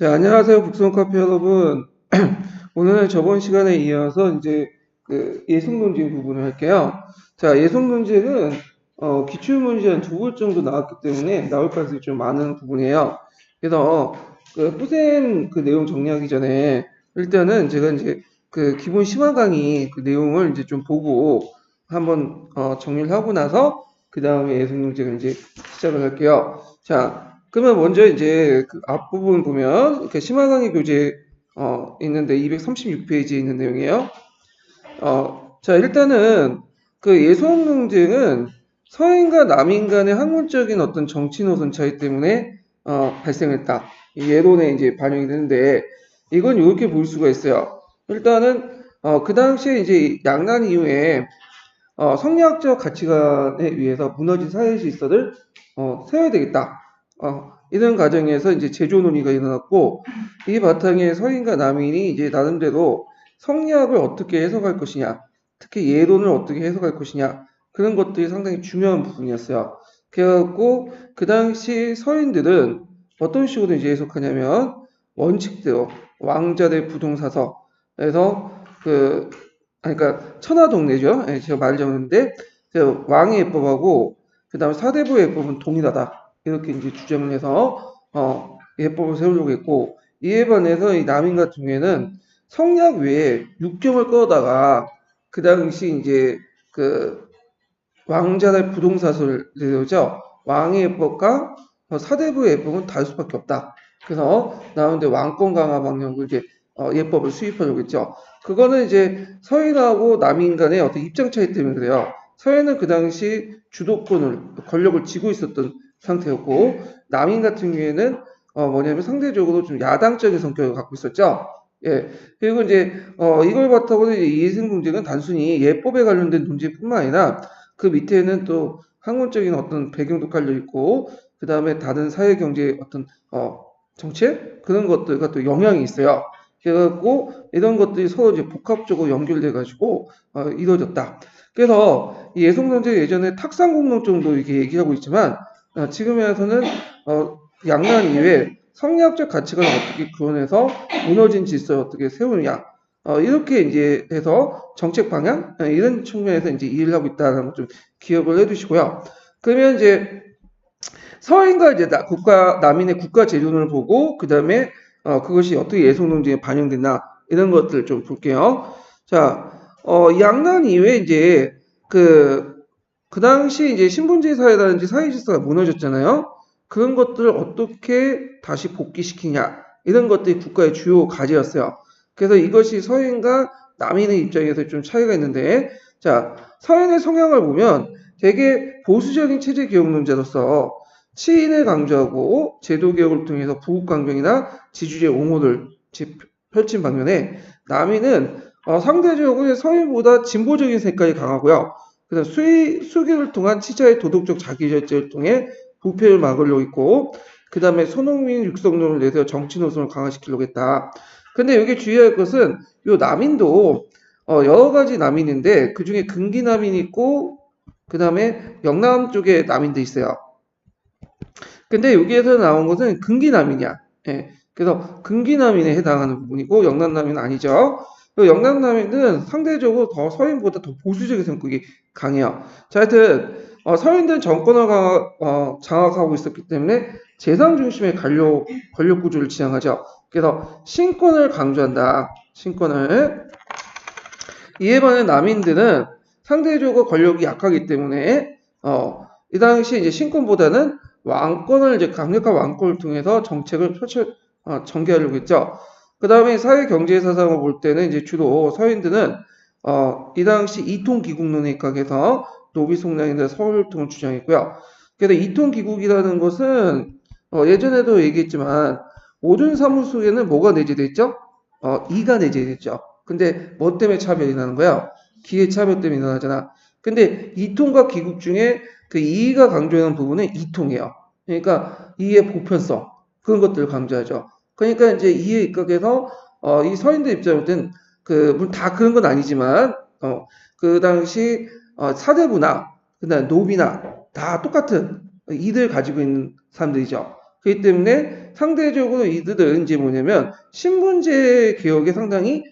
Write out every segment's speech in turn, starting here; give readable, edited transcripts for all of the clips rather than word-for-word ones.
안녕하세요, 북성카페 여러분. 오늘은 저번 시간에 이어서 이제 그 예속논쟁 부분을 할게요. 예속논쟁은 기출문제 한 두 글 정도 나왔기 때문에 나올 가능성이 좀 많은 부분이에요. 그래서 그 뿌센 그 내용 정리하기 전에 일단은 제가 이제 그 기본 심화 강의 그 내용을 이제 좀 보고 한번 정리를 하고 나서 그 다음에 예속논쟁을 이제 시작을 할게요. 그러면 먼저 이제 그 앞부분 보면 이렇게 심화강의 교재 있는데 236페이지에 있는 내용이에요. 일단은 그 예속 논쟁은 서인과 남인 간의 학문적인 어떤 정치 노선 차이 때문에 발생했다. 이 예론에 이제 반영이 되는데 이건 이렇게 볼 수가 있어요. 일단은 그 당시에 이제 양난 이후에 성리학적 가치관에 의해서 무너진 사회 질서를 세워야 되겠다. 이런 과정에서 이제 제조 논의가 일어났고 이 바탕에 서인과 남인이 이제 나름대로 성리학을 어떻게 해석할 것이냐, 특히 예론을 어떻게 해석할 것이냐 그런 것들이 상당히 중요한 부분이었어요. 그래갖고 그 당시 서인들은 어떤 식으로 이제 해석하냐면 원칙대로 왕자대 부동사서에서 그러니까 천하동래죠. 예, 제가 말을 잡았는데 왕의 예법하고 그 다음에 사대부의 예법은 동일하다. 이렇게 이제 주장을 해서 예법을 세우려고 했고 이에 반해서 이 남인 같은 경우에는 성리학 외에 육경을 끌어다가 그 당시 이제 그 왕자의 부동사설을 내려오죠. 왕의 예법과 사대부의 예법은 다를 수밖에 없다. 그래서 나오는데 왕권 강화 방향으로 이제 예법을 수입하려고 했죠. 그거는 이제 서인하고 남인 간의 어떤 입장 차이 때문에 그래요. 서인은 그 당시 권력을 쥐고 있었던 상태였고, 남인 같은 경우에는 뭐냐면 상대적으로 좀 야당적인 성격을 갖고 있었죠. 예. 그리고 이제 이걸 바탕으로 이해승 논쟁은 단순히 예법에 관련된 논쟁뿐만 아니라 그 밑에는 또 학문적인 어떤 배경도 깔려 있고, 그 다음에 다른 사회 경제 어떤 정책 그런 것들과 또 영향이 있어요. 그래갖고 이런 것들이 서로 이제 복합적으로 연결돼 가지고 이루어졌다. 그래서 이 예속 논쟁 예전에 탁상 공론정도 이렇게 얘기하고 있지만 지금에 와서는 양난 이외에 성리학적 가치관을 어떻게 구현해서 무너진 질서를 어떻게 세우느냐 이렇게 이제 해서 정책 방향 이런 측면에서 이제 일을 하고 있다는 걸 좀 기억을 해두시고요. 그러면 이제 서인과 이제 남인의 국가 재론을 보고 그 다음에 그것이 어떻게 예속 논쟁에 반영됐나 이런 것들 좀 볼게요. 양난 이후에 이제 그 당시 이제 신분제 사회라든지 사회 질서가 무너졌잖아요. 그런 것들을 어떻게 다시 복귀시키냐 이런 것들이 국가의 주요 과제였어요. 그래서 이것이 서인과 남인의 입장에서 좀 차이가 있는데 서인의 성향을 보면 되게 보수적인 체제 개혁론자로서 치인을 강조하고 제도 개혁을 통해서 부국 강경이나 지주제 옹호를 펼친 반면에 남인은 상대적으로 서인보다 진보적인 색깔이 강하고요. 그래서 수교를 통한 치자의 도덕적 자기절제를 통해 부패를 막으려고 했고 그 다음에 손흥민 육성론을 내세워 정치 노선을 강화시키려고 했다. 근데 여기 주의할 것은 요 남인도 여러 가지 남인인데 그 중에 근기 남인이 있고 그 다음에 영남 쪽에 남인도 있어요. 근데 여기에서 나온 것은 근기남이냐. 예. 그래서 근기남인에 해당하는 부분이고 영남남인은 아니죠. 영남남인은 상대적으로 더 서인보다 더 보수적인 성격이 강해요. 하여튼 서인들은 정권을 장악하고 있었기 때문에 재산 중심의 권력 구조를 지향하죠. 그래서 신권을 강조한다. 신권을. 이에 반해 남인들은 상대적으로 권력이 약하기 때문에 이 당시 이제 신권보다는 왕권을 이제 강력한 왕권을 통해서 정책을 전개하려고 했죠. 그 다음에 사회 경제 사상을 볼 때는 이제 주로 서인들은 이 당시 이통기국론에 입각해서 노비 속량인들 서울통을 주장했고요. 그래서 이통기국이라는 것은 예전에도 얘기했지만 모든 사무 속에는 뭐가 내재되어 있죠? 이가 내재되어 있죠. 근데 뭐 때문에 차별이 나는 거야? 기회 차별 때문에 일어나잖아. 근데 이통과 기국 중에 그 이의가 강조하는 부분은 이통이에요. 그러니까 이의 보편성 그런 것들을 강조하죠. 그러니까 이제 이에 입각해서 이 서인들 입장을 땐 물론 다 그런 건 아니지만 그 당시 사대부나 그다음 노비나 다 똑같은 이들 가지고 있는 사람들이죠. 그렇기 때문에 상대적으로 이들은 이제 뭐냐면 신분제 개혁에 상당히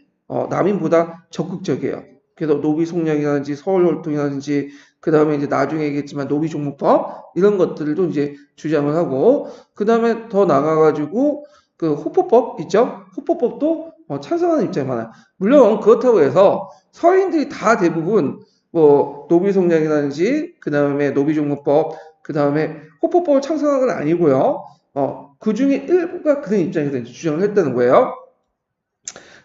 남인보다 적극적이에요. 그래서 노비 속량이라든지 서울혈통이라든지 그 다음에 이제 나중에 얘기했지만 노비종목법 이런 것들도 이제 주장을 하고 그 다음에 더 나가가지고 그 호포법 있죠? 호포법도 찬성하는 입장이 많아요. 물론 그렇다고 해서 서인들이 다 대부분 뭐 노비속량이라든지 그 다음에 노비종목법 그 다음에 호포법을 찬성한 건 아니고요. 그 중에 일부가 그런 입장에서 주장을 했다는 거예요.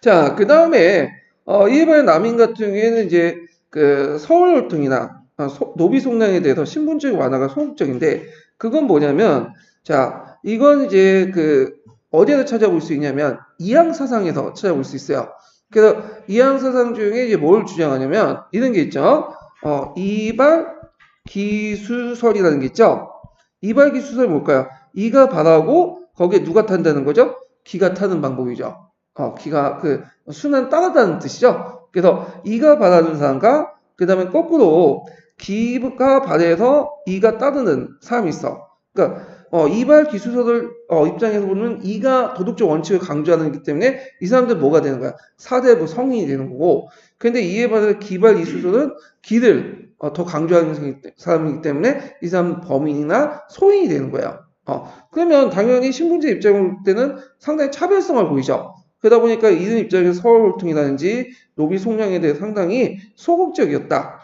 자, 그 다음에 이해발 남인 같은 경우에는 이제 그 서울혈통이나 노비 속량에 대해서 신분적 완화가 소극적인데 그건 뭐냐면 자, 이건 이제 그 어디에서 찾아볼 수 있냐면 이항사상에서 찾아볼 수 있어요. 그래서 이항사상 중에 이제 뭘 주장하냐면 이런 게 있죠. 이발 기수설이라는 게 있죠. 이발 기수설이 뭘까요? 이가 발하고 거기에 누가 탄다는 거죠? 기가 타는 방법이죠. 기가 그 순환 따라다는 뜻이죠. 그래서 이가 발하는 사람과 그 다음에 거꾸로 기가 발해서 이가 따르는 사람이 있어. 그러니까 이발 기수설을 입장에서 보면 이가 도덕적 원칙을 강조하는 기 때문에 이 사람들 뭐가 되는 거야? 사대부 성인이 되는 거고. 근데 이에 반해 기발 이수설은 기를 더 강조하는 사람이기 때문에 이 사람은 범인이나 소인이 되는 거예요. 그러면 당연히 신분제 입장을 볼 때는 상당히 차별성을 보이죠. 그러다 보니까 이들 입장에서 서울혈통이라든지 노비 속량에 대해 상당히 소극적이었다.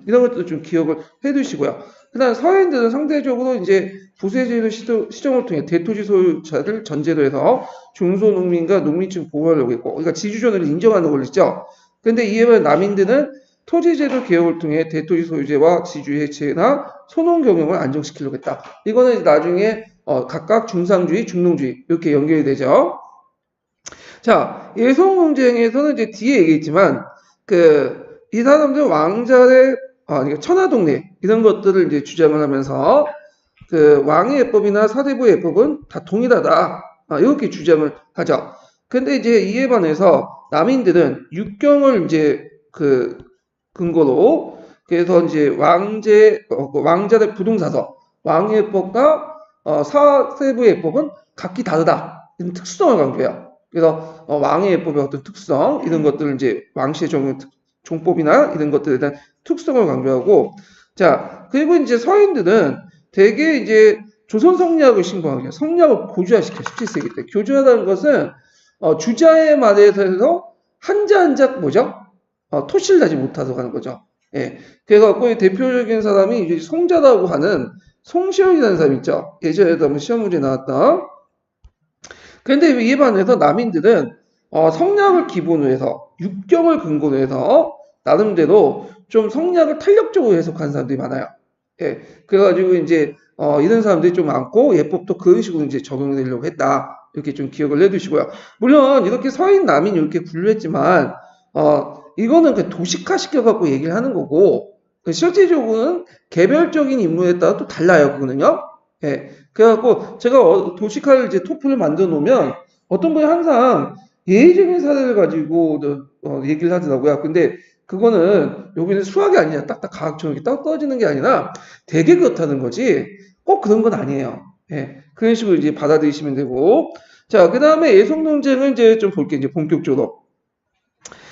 이런 것도 좀 기억을 해두시고요. 그다음 서인들은 상대적으로 이제 부세제도 시정을 통해 대토지 소유자를 전제로 해서 중소농민과 농민층 보호하려고 했고, 그러니까 지주전을 인정하는 권리죠. 그런데 이에 반해 남인들은 토지제도 개혁을 통해 대토지 소유제와 지주 해체나 소농 경영을 안정시키려고 했다. 이거는 나중에 각각 중상주의, 중농주의 이렇게 연결이 되죠. 자, 예성 논쟁에서는 이제 뒤에 얘기했지만 이 사람들 왕자의 그러니까 천하동네 이런 것들을 이제 주장을 하면서 그 왕의 예법이나 사대부의 예법은 다 동일하다 이렇게 주장을 하죠. 근데 이제 이에 반해서 남인들은 육경을 이제 그 근거로 그래서 이제 왕자의 부동사서 왕의 예법과 사대부의 예법은 각기 다르다 이런 특수성을 강조해요. 그래서 왕의 예법의 어떤 특성 이런 것들을 이제 왕시의 종법이나 이런 것들에 대한 특성을 강조하고 자 그리고 이제 서인들은 대개 이제 조선 성리학을 신봉하죠. 성리학을 고주화시켜 17세기 때 교주하다는 것은 주자의 말에 대해서 한자 한자 뭐죠? 토시를 다지 못하도록 하는 거죠. 예. 그래갖고 대표적인 사람이 이제 송자라고 하는 송시영이라는 사람이 있죠. 예전에도 한번 시험 문제 나왔다. 그런데 이에 반해서 남인들은 성리학을 기본으로 해서 육경을 근거로 해서 나름대로 좀 성리학을 탄력적으로 해석하는 사람들이 많아요. 예, 그래가지고 이제 이런 사람들이 좀 많고 예법도 그런 식으로 이제 적용되려고 했다. 이렇게 좀 기억을 해두시고요. 물론 이렇게 서인 남인 이렇게 분류했지만 이거는 그 도식화 시켜갖고 얘기를 하는 거고 실제적으로는 개별적인 인물에 따라 또 달라요. 그거는요. 예, 그래갖고 제가 도식화를 이제 토플을 만들어 놓으면 어떤 분이 항상 예외적인 사례를 가지고 얘기를 하더라고요. 근데 그거는 여기는 수학이 아니냐 딱딱 과학처럼 이렇게 딱 떨어지는 게 아니라 되게 그렇다는 거지 꼭 그런 건 아니에요. 예, 그런 식으로 이제 받아들이시면 되고 자, 그 다음에 예속 논쟁을 이제 좀 볼게요. 이제 본격적으로.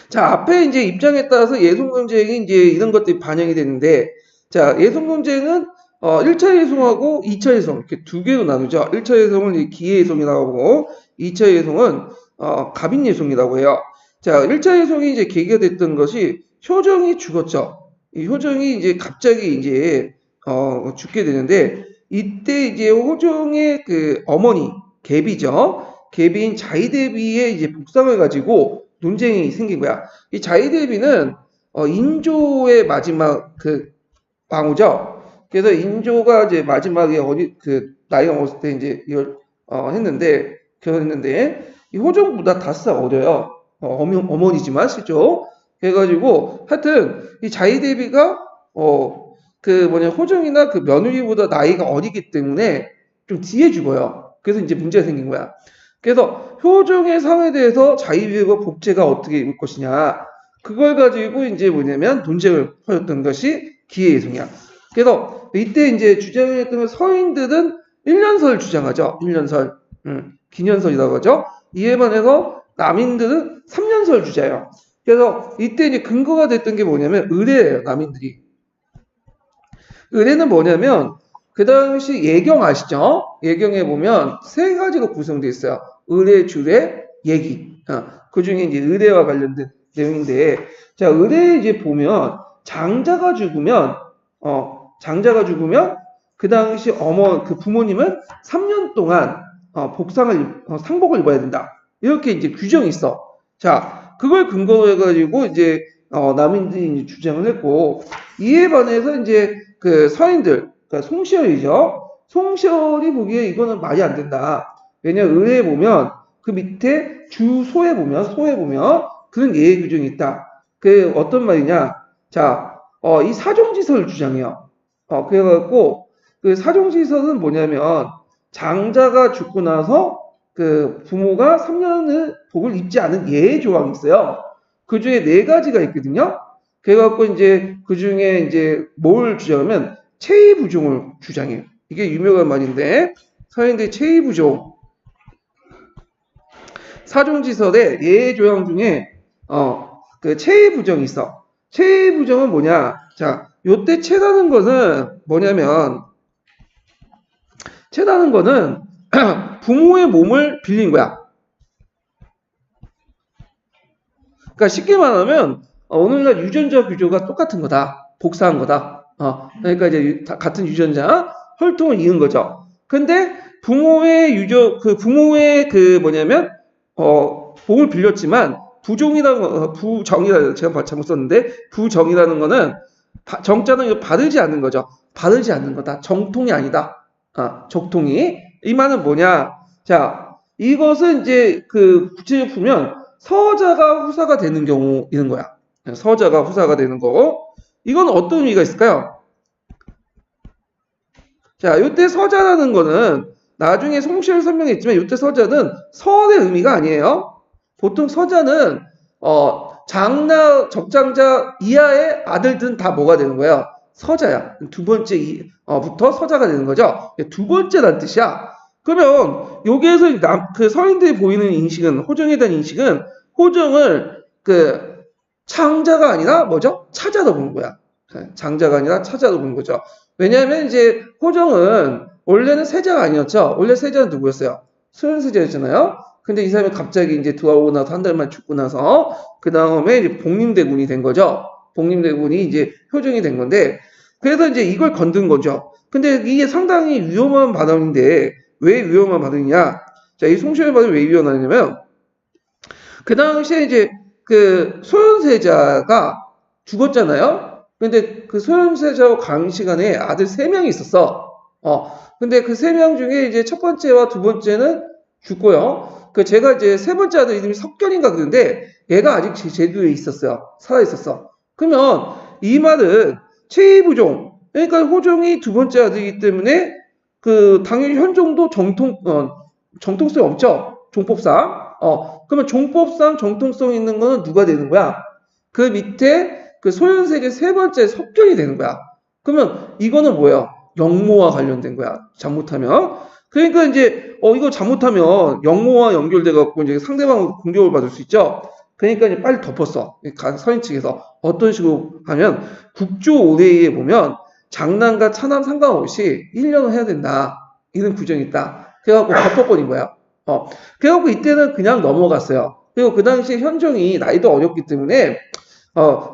자, 앞에 이제 입장에 따라서 예속 논쟁이 이제 이런 것들이 반영이 되는데 자, 예속 논쟁은 1차 예송하고 2차 예송 이렇게 두 개로 나누죠. 1차 예송은 기회 예송이라고 하고 2차 예송은 갑인 예송이라고 해요. 자, 1차 예송이 이제 계기가 됐던 것이 효정이 죽었죠. 이 효정이 이제 갑자기 이제 죽게 되는데 이때 이제 효정의 그 어머니 계비죠. 계비인 자이대비의 이제 복상을 가지고 논쟁이 생긴 거야. 이 자이대비는 인조의 마지막 그 왕후죠. 그래서 인조가 이제 마지막에 나이가 먹었을 때 이제 이걸 했는데 결혼했는데 이 호정보다 5살 어려요. 어머니지만 실죠. 그래가지고 하여튼 이 자이대비가 호정이나 그 며느리보다 나이가 어리기 때문에 좀 뒤에 죽어요. 그래서 이제 문제가 생긴 거야. 그래서 효정의 상에 대해서 자이대비와 복제가 어떻게 일 것이냐 그걸 가지고 이제 뭐냐면 논쟁을 벌였던 것이 기회예송이야. 그래서 이때 이제 주장을 했던 서인들은 1년설 주장하죠. 1년설. 기년설이라고 하죠. 이에 반해서 남인들은 3년설 주자예요. 그래서 이때 이제 근거가 됐던 게 뭐냐면 의례예요. 남인들이. 의례는 뭐냐면 그 당시 예경 아시죠? 예경에 보면 세 가지로 구성되어 있어요. 의례, 주례, 예기. 그 중에 이제 의례와 관련된 내용인데, 자, 의례에 이제 보면 장자가 죽으면 그 당시 그 부모님은 3년 동안 상복을 입어야 된다. 이렇게 이제 규정이 있어. 자, 그걸 근거로 해가지고 이제 남인들이 이제 주장을 했고, 이에 반해서 이제 그 서인들, 그러니까 송시열이죠. 송시열이 보기에 이거는 말이 안 된다. 왜냐, 의례에 보면 그 밑에 소에 보면 그런 예의 규정이 있다. 그 어떤 말이냐? 자, 이 사종지설을 주장해요. 그래갖고 그 사종지설은 뭐냐면 장자가 죽고 나서 그 부모가 3년을 복을 입지 않은 예의 조항이 있어요. 그 중에 4가지가 있거든요. 그래갖고 이제 그 중에 이제 뭘 주장하면 체의부종을 주장해요. 이게 유명한 말인데 서인들의 체의부종. 사종지설의 예의 조항 중에 그 체의부정이 있어. 체의부정은 뭐냐? 자, 요때 체라는 것은 뭐냐면 체라는 거는 부모의 몸을 빌린 거야. 그러니까 쉽게 말하면 오늘날 유전자 구조가 똑같은 거다. 복사한 거다. 그러니까 이제 같은 유전자 혈통을 이은 거죠. 근데 부모의 뭐냐면 몸을 빌렸지만 부정이라는 제가 잘못 썼는데 부정이라는 거는 정자는 바르지 않는 거죠. 바르지 않는 거다. 정통이 아니다. 적통이. 이 말은 뭐냐? 자, 이것은 이제 그 구체적으로 보면 서자가 후사가 되는 경우 이런 거야. 서자가 후사가 되는 거고. 이건 어떤 의미가 있을까요? 자, 이때 서자라는 거는 나중에 송시열 설명했지만 이때 서자는 서의 의미가 아니에요. 보통 서자는 장나 적장자 이하의 아들들은 다 뭐가 되는 거예요? 서자야. 두 번째 부터 서자가 되는 거죠. 두 번째란 뜻이야. 그러면 여기에서 그 서인들이 보이는 인식은 호정에 대한 인식은 호정을 그 창자가 아니라 뭐죠? 차자로 보는 거야. 장자가 아니라 차자로 보는 거죠. 왜냐하면 이제 호정은 원래는 세자가 아니었죠. 원래 세자는 누구였어요? 소현세자였잖아요. 근데 이 사람이 갑자기 이제 들어오고 나서 한 달 만에 죽고 나서 그 다음에 이제 복림대군이 된 거죠. 복림대군이 이제 효정이 된 건데 그래서 이제 이걸 건든 거죠. 근데 이게 상당히 위험한 발언인데 왜 위험한 발언이냐? 자, 이 송시열 발언이 왜 위험하냐면 그 당시에 이제 그 소현세자가 죽었잖아요. 근데 그 소현세자와 강시간에 아들 3명이 있었어. 근데 그 3명 중에 이제 첫 번째와 두 번째는 죽고요. 그 제가 이제 세 번째 아들 이름이 석견인가 그런데 얘가 아직 제주도에 있었어요. 살아 있었어. 그러면 이 말은 체의부종. 그러니까 호종이 두 번째 아들이기 때문에 그 당연히 현종도 정통성이 없죠. 종법상. 그러면 종법상 정통성 있는 거는 누가 되는 거야? 그 밑에 그 소현세계 세 번째 석견이 되는 거야. 그러면 이거는 뭐예요? 영모와 관련된 거야. 잘못하면. 그러니까 이제 이거 잘못하면 영모와 연결돼 갖고 이제 상대방 공격을 받을 수 있죠. 그러니까 이제 빨리 덮었어. 서인 측에서 어떤 식으로 하면 국조 5대에 보면 장남과 차남 상관없이 1년을 해야 된다. 이런 규정이 있다. 그래갖고 덮어버린 거야. 그래갖고 이때는 그냥 넘어갔어요. 그리고 그 당시에 현종이 나이도 어렸기 때문에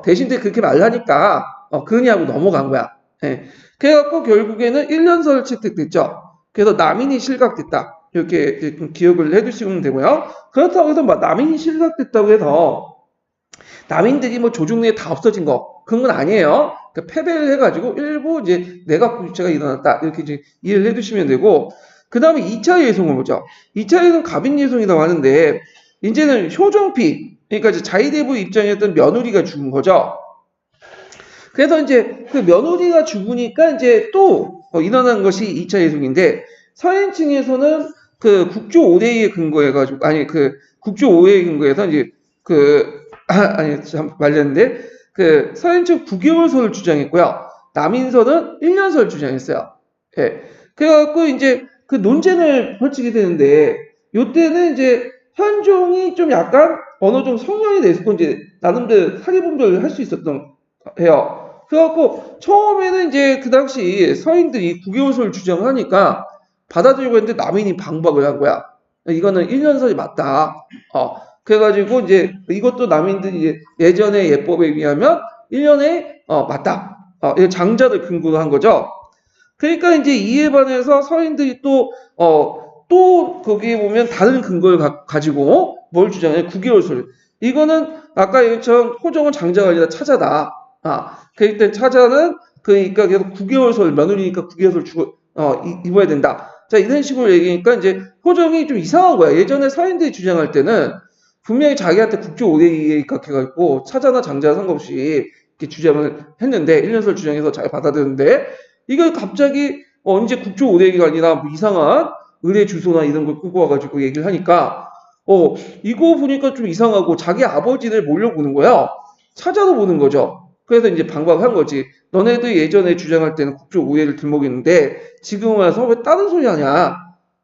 대신에 그렇게 말하니까 그러냐고 넘어간 거야. 예. 그래갖고 결국에는 1년설 채택됐죠. 그래서 남인이 실각됐다. 이렇게 기억을 해두시면 되고요. 그렇다고 해서 남인이 실각됐다고 해서 남인들이 뭐 조중 내에 다 없어진 거 그런 건 아니에요. 그러니까 패배를 해가지고 일부 이제 내각 부유체가 일어났다. 이렇게 이제 이해를 해두시면 되고 그 다음에 2차 예송을 보죠. 2차 예송 갑인 예송이라고 하는데 이제는 효정피 그러니까 이제 자의대부 입장이었던 며느리가 죽은 거죠. 그래서 이제 그 며느리가 죽으니까 이제 또 일어난 것이 2차 예송인데 서인층에서는 그 국조 5대에 근거해가지고 그 국조 5대에 근거해서 이제 참 말렸는데 그 서인층 9개월설을 주장했고요. 남인설은 1년설 주장했어요. 예. 그래갖고 이제 그 논쟁을 펼치게 되는데, 요때는 이제 현종이 좀 약간 어느 정도 성령이 됐고, 이제 나름대로 사기분별을 할 수 있었던, 해요. 그래갖고, 처음에는 이제 그 당시 서인들이 9개월설 주장을 하니까 받아들이고 했는데 남인이 반박을 한 거야. 이거는 1년설이 맞다. 그래가지고 이제 이것도 남인들이 이제 예전의 예법에 의하면 1년에 맞다. 이거 장자를 근거로 한 거죠. 그러니까 이제 이에 반해서 서인들이 또 거기에 보면 다른 근거를 가지고 뭘 주장해? 9개월설. 이거는 아까 얘기처럼 호정은 장자가 아니라 차자다. 그러니까 차자는 그러니까 계속 9개월설 며느리니까 9개월설 입어야 된다. 자, 이런 식으로 얘기하니까 이제 호정이 좀 이상한 거야. 예전에 서인들이 주장할 때는 분명히 자기한테 국조 5대2에 입각해갖고 차자나 장자나 상관없이 이렇게 주장을 했는데 1년설 주장해서 잘 받아들였는데 이걸 갑자기 이제 국조 5대2가 아니라 뭐 이상한 의뢰 주소나 이런 걸 끌고 와가지고 얘기를 하니까 이거 보니까 좀 이상하고 자기 아버지를 몰려보는 거야. 차자로 보는 거죠. 그래서 이제 반박한 거지. 너네들 예전에 주장할 때는 국조 5대를 들먹였는데 지금 와서 왜 다른 소리 하냐.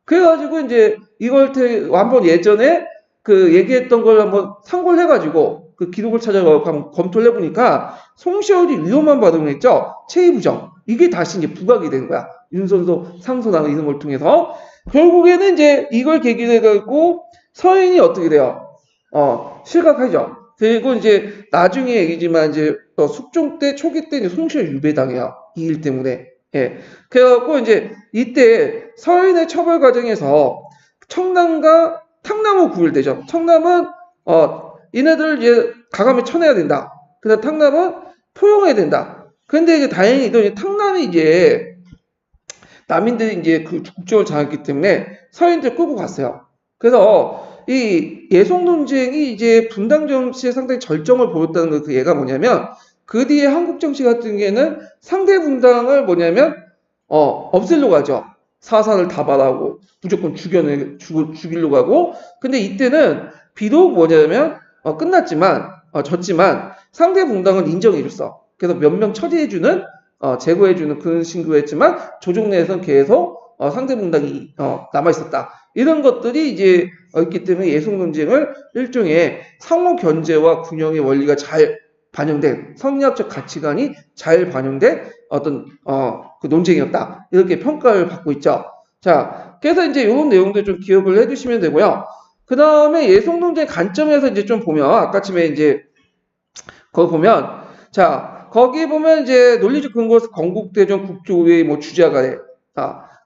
그래가지고 이제 이걸 한번 예전에 그 얘기했던 걸 한번 참고를 해가지고 그 기록을 찾아가고 한번 검토를 해보니까 송시열이 위험한 발언을 했죠. 체의부정. 이게 다시 이제 부각이 된 거야. 윤선소 상소나 이런 걸 통해서. 결국에는 이제 이걸 계기로 해가지고 서인이 어떻게 돼요? 실각하죠. 그리고 이제 나중에 얘기지만 이제 숙종 때 초기 때 이제 송시열 유배당해요. 이 일 때문에. 예. 그래갖고 이제 이때 서인의 처벌 과정에서 청남과 탕남으로 구별되죠. 청남은 얘네들 이제 가감에 쳐내야 된다. 그다음 탕남은 포용해야 된다. 근데 이제 다행히도 탕남이 이제 남인들이 이제 그 국정을 장악했기 때문에 서인들 끌고 갔어요. 그래서 이 예송 논쟁이 이제 분당 정치에 상당히 절정을 보였다는 그 예가 뭐냐면 그 뒤에 한국 정치 같은 경우에는 상대 분당을 뭐냐면 없애려고 하죠. 사산을 다발하고 무조건 죽이려고 하고 근데 이때는 비록 뭐냐면 끝났지만 졌지만 상대 분당을 인정해줬어. 그래서 몇 명 처리해주는 제거해주는 그런 신고를 했지만 조정 내에서는 계속 상대 분당이 남아있었다. 이런 것들이 이제 있기 때문에 예송 논쟁을 일종의 상호 견제와 균형의 원리가 잘 반영된 성리학적 가치관이 잘 반영된 어떤 그 논쟁이었다. 이렇게 평가를 받고 있죠. 자, 그래서 이제 이런 내용들 좀 기억을 해두시면 되고요. 그 다음에 예송 논쟁 관점에서 이제 좀 보면 아까쯤에 이제 거기 보면 자 거기 보면 이제 논리적 근거에서 건국대전 국조의 뭐 주자가래.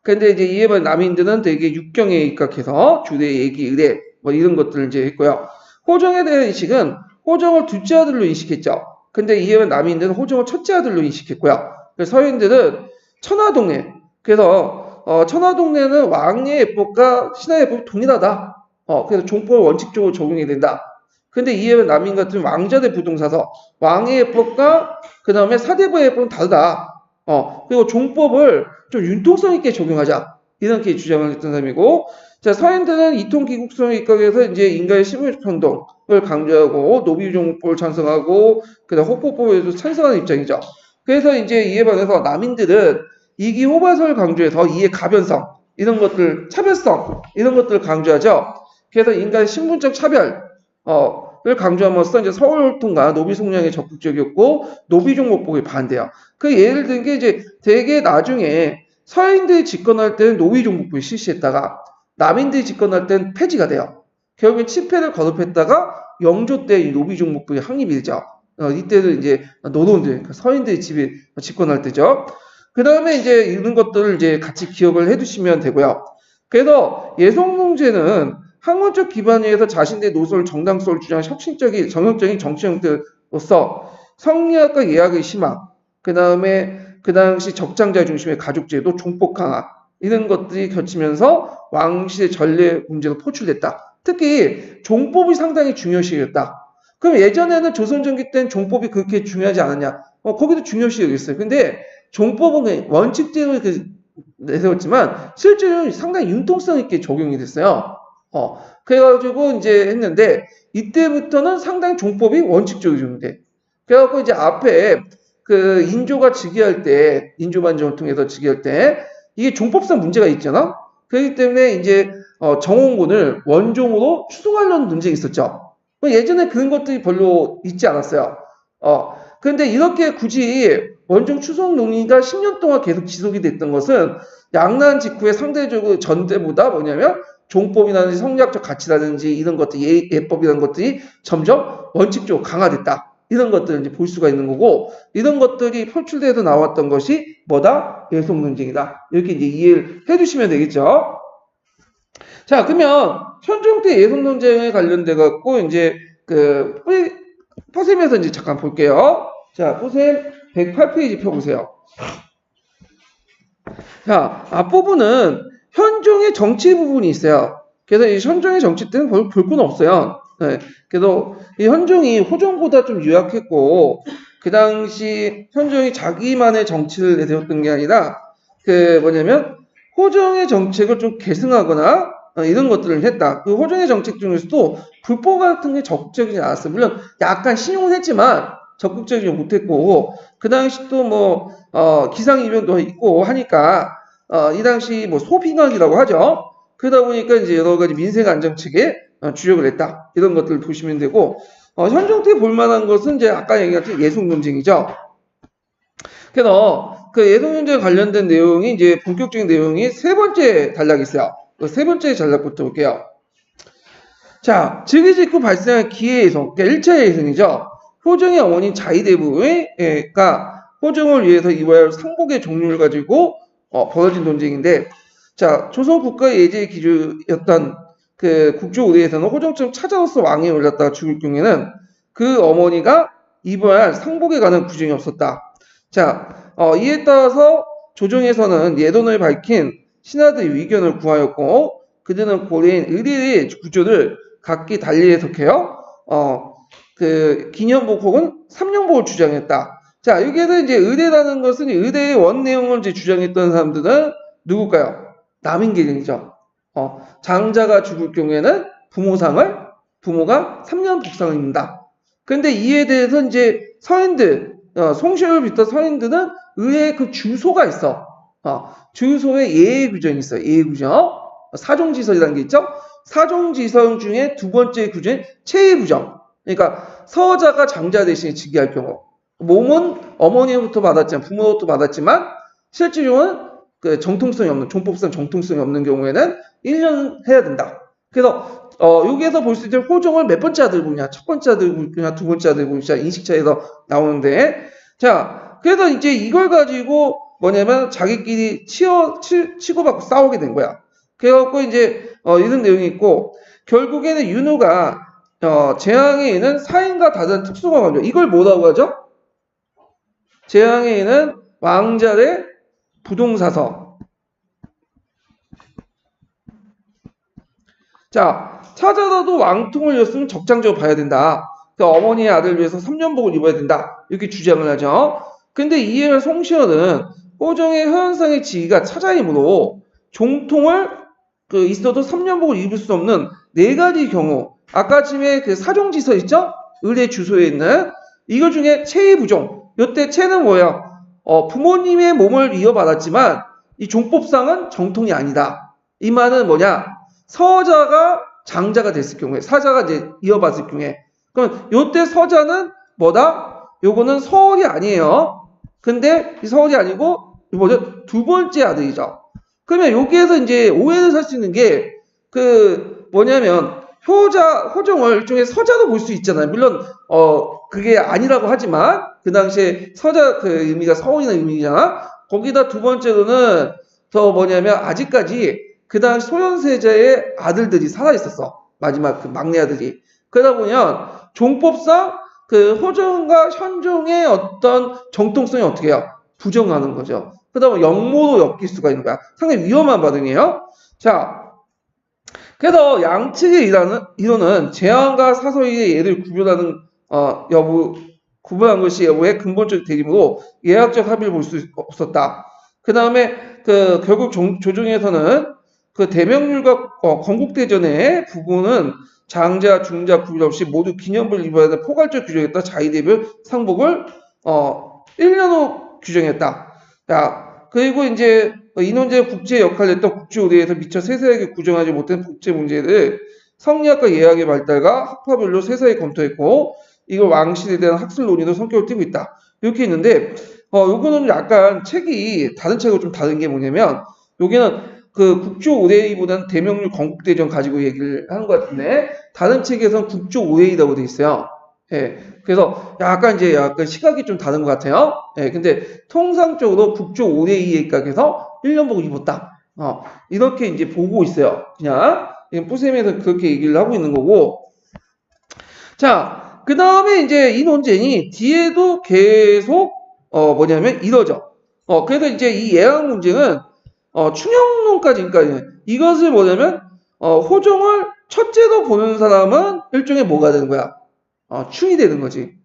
근데 이제 이에 반해 남인들은 되게 육경에 입각해서 주대 얘기 의례 뭐 이런 것들을 이제 했고요. 호정에 대한 인식은 호정을 둘째 아들로 인식했죠. 근데 이에 반해 남인들은 호정을 첫째 아들로 인식했고요. 그래서 서인들은 천하동네. 그래서 천하동네는 왕의 예법과 신하의 예법이 동일하다. 그래서 종법을 원칙적으로 적용해야 된다. 근데 이에 반해 남인 같은 왕자대 부동사서 왕의 예법과 그 다음에 사대부의 예법은 다르다. 그리고 종법을 좀 융통성 있게 적용하자. 이렇게 주장을 했던 사람이고, 자, 서인들은 이통기국성에 입각해서 이제 인간의 시민평등을 강조하고, 노비종법을 찬성하고, 그 다음 호포법에도 찬성하는 입장이죠. 그래서 이제 이에 반해서 남인들은 이기 호발설을 강조해서 이의 가변성, 이런 것들, 차별성, 이런 것들을 강조하죠. 그래서 인간의 신분적 차별, 을 강조함으로써 이제 서울통과 노비송량에 적극적이었고 노비종목복에 반대요. 그 예를 든 게 이제 되게 나중에 서인들이 집권할 때는 노비종목복을 실시했다가 남인들이 집권할 때는 폐지가 돼요. 결국에 치패를 거듭했다가 영조 때 이 노비종목복이 확립이 되죠. 이때는 이제 노동들, 그러니까 서인들이 집권할 때죠. 그 다음에 이제 이런 것들을 이제 같이 기억을 해두시면 되고요. 그래서 예송농제는 학문적 기반에 의해서 자신들의 노선을 정당성을 주장한 혁신적인 정형적인 정치 형태로서 성리학과 예학의 심화, 그 다음에 그 당시 적장자 중심의 가족제도, 종법 강화 이런 것들이 겹치면서 왕실의 전례 문제가 포출됐다. 특히 종법이 상당히 중요시였다. 그럼 예전에는 조선전기 때는 종법이 그렇게 중요하지 않았냐? 거기도 중요시 여겼어요. 근데 종법은 원칙대로 내세웠지만 실제로 상당히 융통성 있게 적용이 됐어요. 그래가지고 이제 했는데 이때부터는 상당히 종법이 원칙적으로 적용돼. 그래갖고 이제 앞에 그 인조가 즉위할 때 인조반정을 통해서 즉위할 때 이게 종법상 문제가 있잖아. 그렇기 때문에 이제 정원군을 원종으로 추송하려는 논쟁이 있었죠. 예전에 그런 것들이 별로 있지 않았어요. 그런데 이렇게 굳이 원종 추송 논의가 10년 동안 계속 지속이 됐던 것은 양난 직후에 상대적으로 전제보다 뭐냐면 종법이라든지 성리학적 가치라든지 이런 것들, 예법이라는 것들이 점점 원칙적으로 강화됐다. 이런 것들을 이제 볼 수가 있는 거고, 이런 것들이 표출돼서 나왔던 것이 뭐다? 예속 논쟁이다. 이렇게 이제 이해를 해주시면 되겠죠. 자, 그러면 현종 때 예속 논쟁에 관련돼 갖고 이제 그 포셈에서 이제 잠깐 볼게요. 자, 포셈 108페이지 펴보세요. 자, 앞부분은 현종의 정치 부분이 있어요. 그래서 이 현종의 정치 때는 볼 건 없어요. 네. 그래도 이 현종이 호종보다 좀 유약했고, 그 당시 현종이 자기만의 정치를 내세웠던 게 아니라, 그 뭐냐면, 호종의 정책을 좀 계승하거나, 이런 것들을 했다. 그 호종의 정책 중에서도 불법 같은 게 적극적이지 않았어요. 물론 약간 신용은 했지만, 적극적이지 못했고, 그 당시 또 뭐, 기상이변도 있고 하니까, 이 당시 뭐 소빙학이라고 하죠. 그러다 보니까 이제 여러 가지 민생 안정책에 주력을 했다. 이런 것들을 보시면 되고, 현종 때 볼만한 것은 이제 아까 얘기했던 예속 논쟁이죠. 그래서 그 예속 논쟁 관련된 내용이 이제 본격적인 내용이 세 번째 단락이 있어요. 그 세 번째 단락부터 볼게요. 자, 즉위 직후 발생한 기해 예성, 그러니까 1차 예성이죠. 호정의 어머니 자이대부가 호정을 위해서 입어야 할 상복의 종류를 가지고 벌어진 논쟁인데, 자, 조선 국가의 예제 기준이었던 그 국조 의회에서는 호정처럼 차자로서 왕위에 올랐다가 죽을 경우에는 그 어머니가 입어야 할 상복에 관한 규정이 없었다. 자, 이에 따라서 조정에서는 예돈을 밝힌 신하들의 의견을 구하였고, 그들은 고려인 의례의 구조를 각기 달리 해석해요. 그 기년복 혹은 삼년복을 주장했다. 자, 여기에서 이제 의례라는 것은 의례의 원 내용을 이제 주장했던 사람들은 누굴까요? 남인계층이죠. 장자가 죽을 경우에는 부모가 3년 복상을 입는다. 그런데 이에 대해서 이제 서인들, 송시를 비롯한 서인들은 의회에 그 주소가 있어. 주소에 예의 규정이 있어요. 예의 규정. 사종지설이라는 게 있죠. 사종지설 중에 두 번째 규정이 체의 부정. 그러니까 서자가 장자 대신에 즉위할 경우, 몸은 어머니로부터 받았지만 부모로부터 받았지만 실질적으로는 그 정통성이 없는, 종법상 정통성이 없는 경우에는 1년 해야 된다. 그래서 여기에서 볼 수 있는 호종을 몇 번째 아들 보냐, 첫 번째 아들 보냐, 두 번째 아들 보냐 인식차에서 나오는데, 자, 그래서 이제 이걸 가지고 뭐냐면 자기끼리 치고받고 싸우게 된 거야. 그래갖고 이제 이런 내용이 있고, 결국에는 윤후가 재앙에 있는 사인과 다른 특수가 가지고 이걸 뭐라고 하죠? 재앙에 있는 왕자의 부동사서. 자, 찾아라도 왕통을 였으면 적장적으로 봐야 된다. 그러니까 어머니의 아들을 위해서 3년복을 입어야 된다. 이렇게 주장을 하죠. 근데 이에 송시현은 호정의 현상의 지위가 차자이므로 종통을 있어도 3년복을 입을 수 없는 네 가지 경우, 아까 쯤에 그 사종지서 있죠? 의례 주소에 있는 이거 중에 체의 부종. 이때 체는 뭐예요? 부모님의 몸을 이어받았지만 이 종법상은 정통이 아니다. 이 말은 뭐냐? 서자가 장자가 됐을 경우에, 사자가 이제 이어받을 경우에, 그럼 요때 서자는 뭐다? 요거는 서울이 아니에요. 근데 이 서울이 아니고 뭐죠? 두 번째 아들이죠. 그러면 여기에서 이제 오해를 살 수 있는 게 뭐냐면 호정을 일종의 서자로 볼 수 있잖아요. 물론 그게 아니라고 하지만 그 당시에 서자 그 의미가 서울이나 의미잖아. 거기다 두 번째로는 더 뭐냐면 아직까지 그 당시 소현세자의 아들들이 살아 있었어. 마지막 그 막내 아들이. 그러다 보면 종법상 그 호정과 현종의 어떤 정통성이 어떻게 해요? 부정하는 거죠. 그러다 보면 역모로 엮일 수가 있는 거야. 상당히 위험한 반응이에요. 자, 그래서 양측의 이론은 재앙과 사설의 예를 구별하는 구분한 것이 여부의 근본적 대립으로 예학적 합의를 볼 수 없었다. 그 다음에 결국 조정에서는 그 대명률과 건국대전의 부분은 장자, 중자 구별 없이 모두 기념부를 입어야 하는 포괄적 규정했다. 자의대별 상복을 1년 후 규정했다. 자, 그리고 이제 이 논제가 국제 역할을 했던 국제의회에서 미처 세세하게 구정하지 못한 국제 문제를 성리학과 예학의 발달과 학파별로 세세하게 검토했고 이걸 왕실에 대한 학술 논의도 성격을 띠고 있다. 이렇게 있는데 요거는 약간 책이 다른 책하고 좀 다른 게 뭐냐면 여기는 그 국조의회보다는 대명률 건국대전 가지고 얘기를 하는 것 같은데 다른 책에서는 국조의회라고 돼 있어요. 예, 그래서 약간 시각이 좀 다른 것 같아요. 예, 근데 통상적으로 국조의회의 각에서 1년 보고 입었다. 이렇게 이제 보고 있어요. 그냥 뿌셈에서 그렇게 얘기를 하고 있는 거고. 자, 그 다음에 이제 이 논쟁이 뒤에도 계속 뭐냐면 이러죠. 그래서 이제 이 예학 문제는 충영론까지, 그러니까 이것을 뭐냐면 호종을 첫째로 보는 사람은 일종의 뭐가 되는 거야? 충이 되는 거지.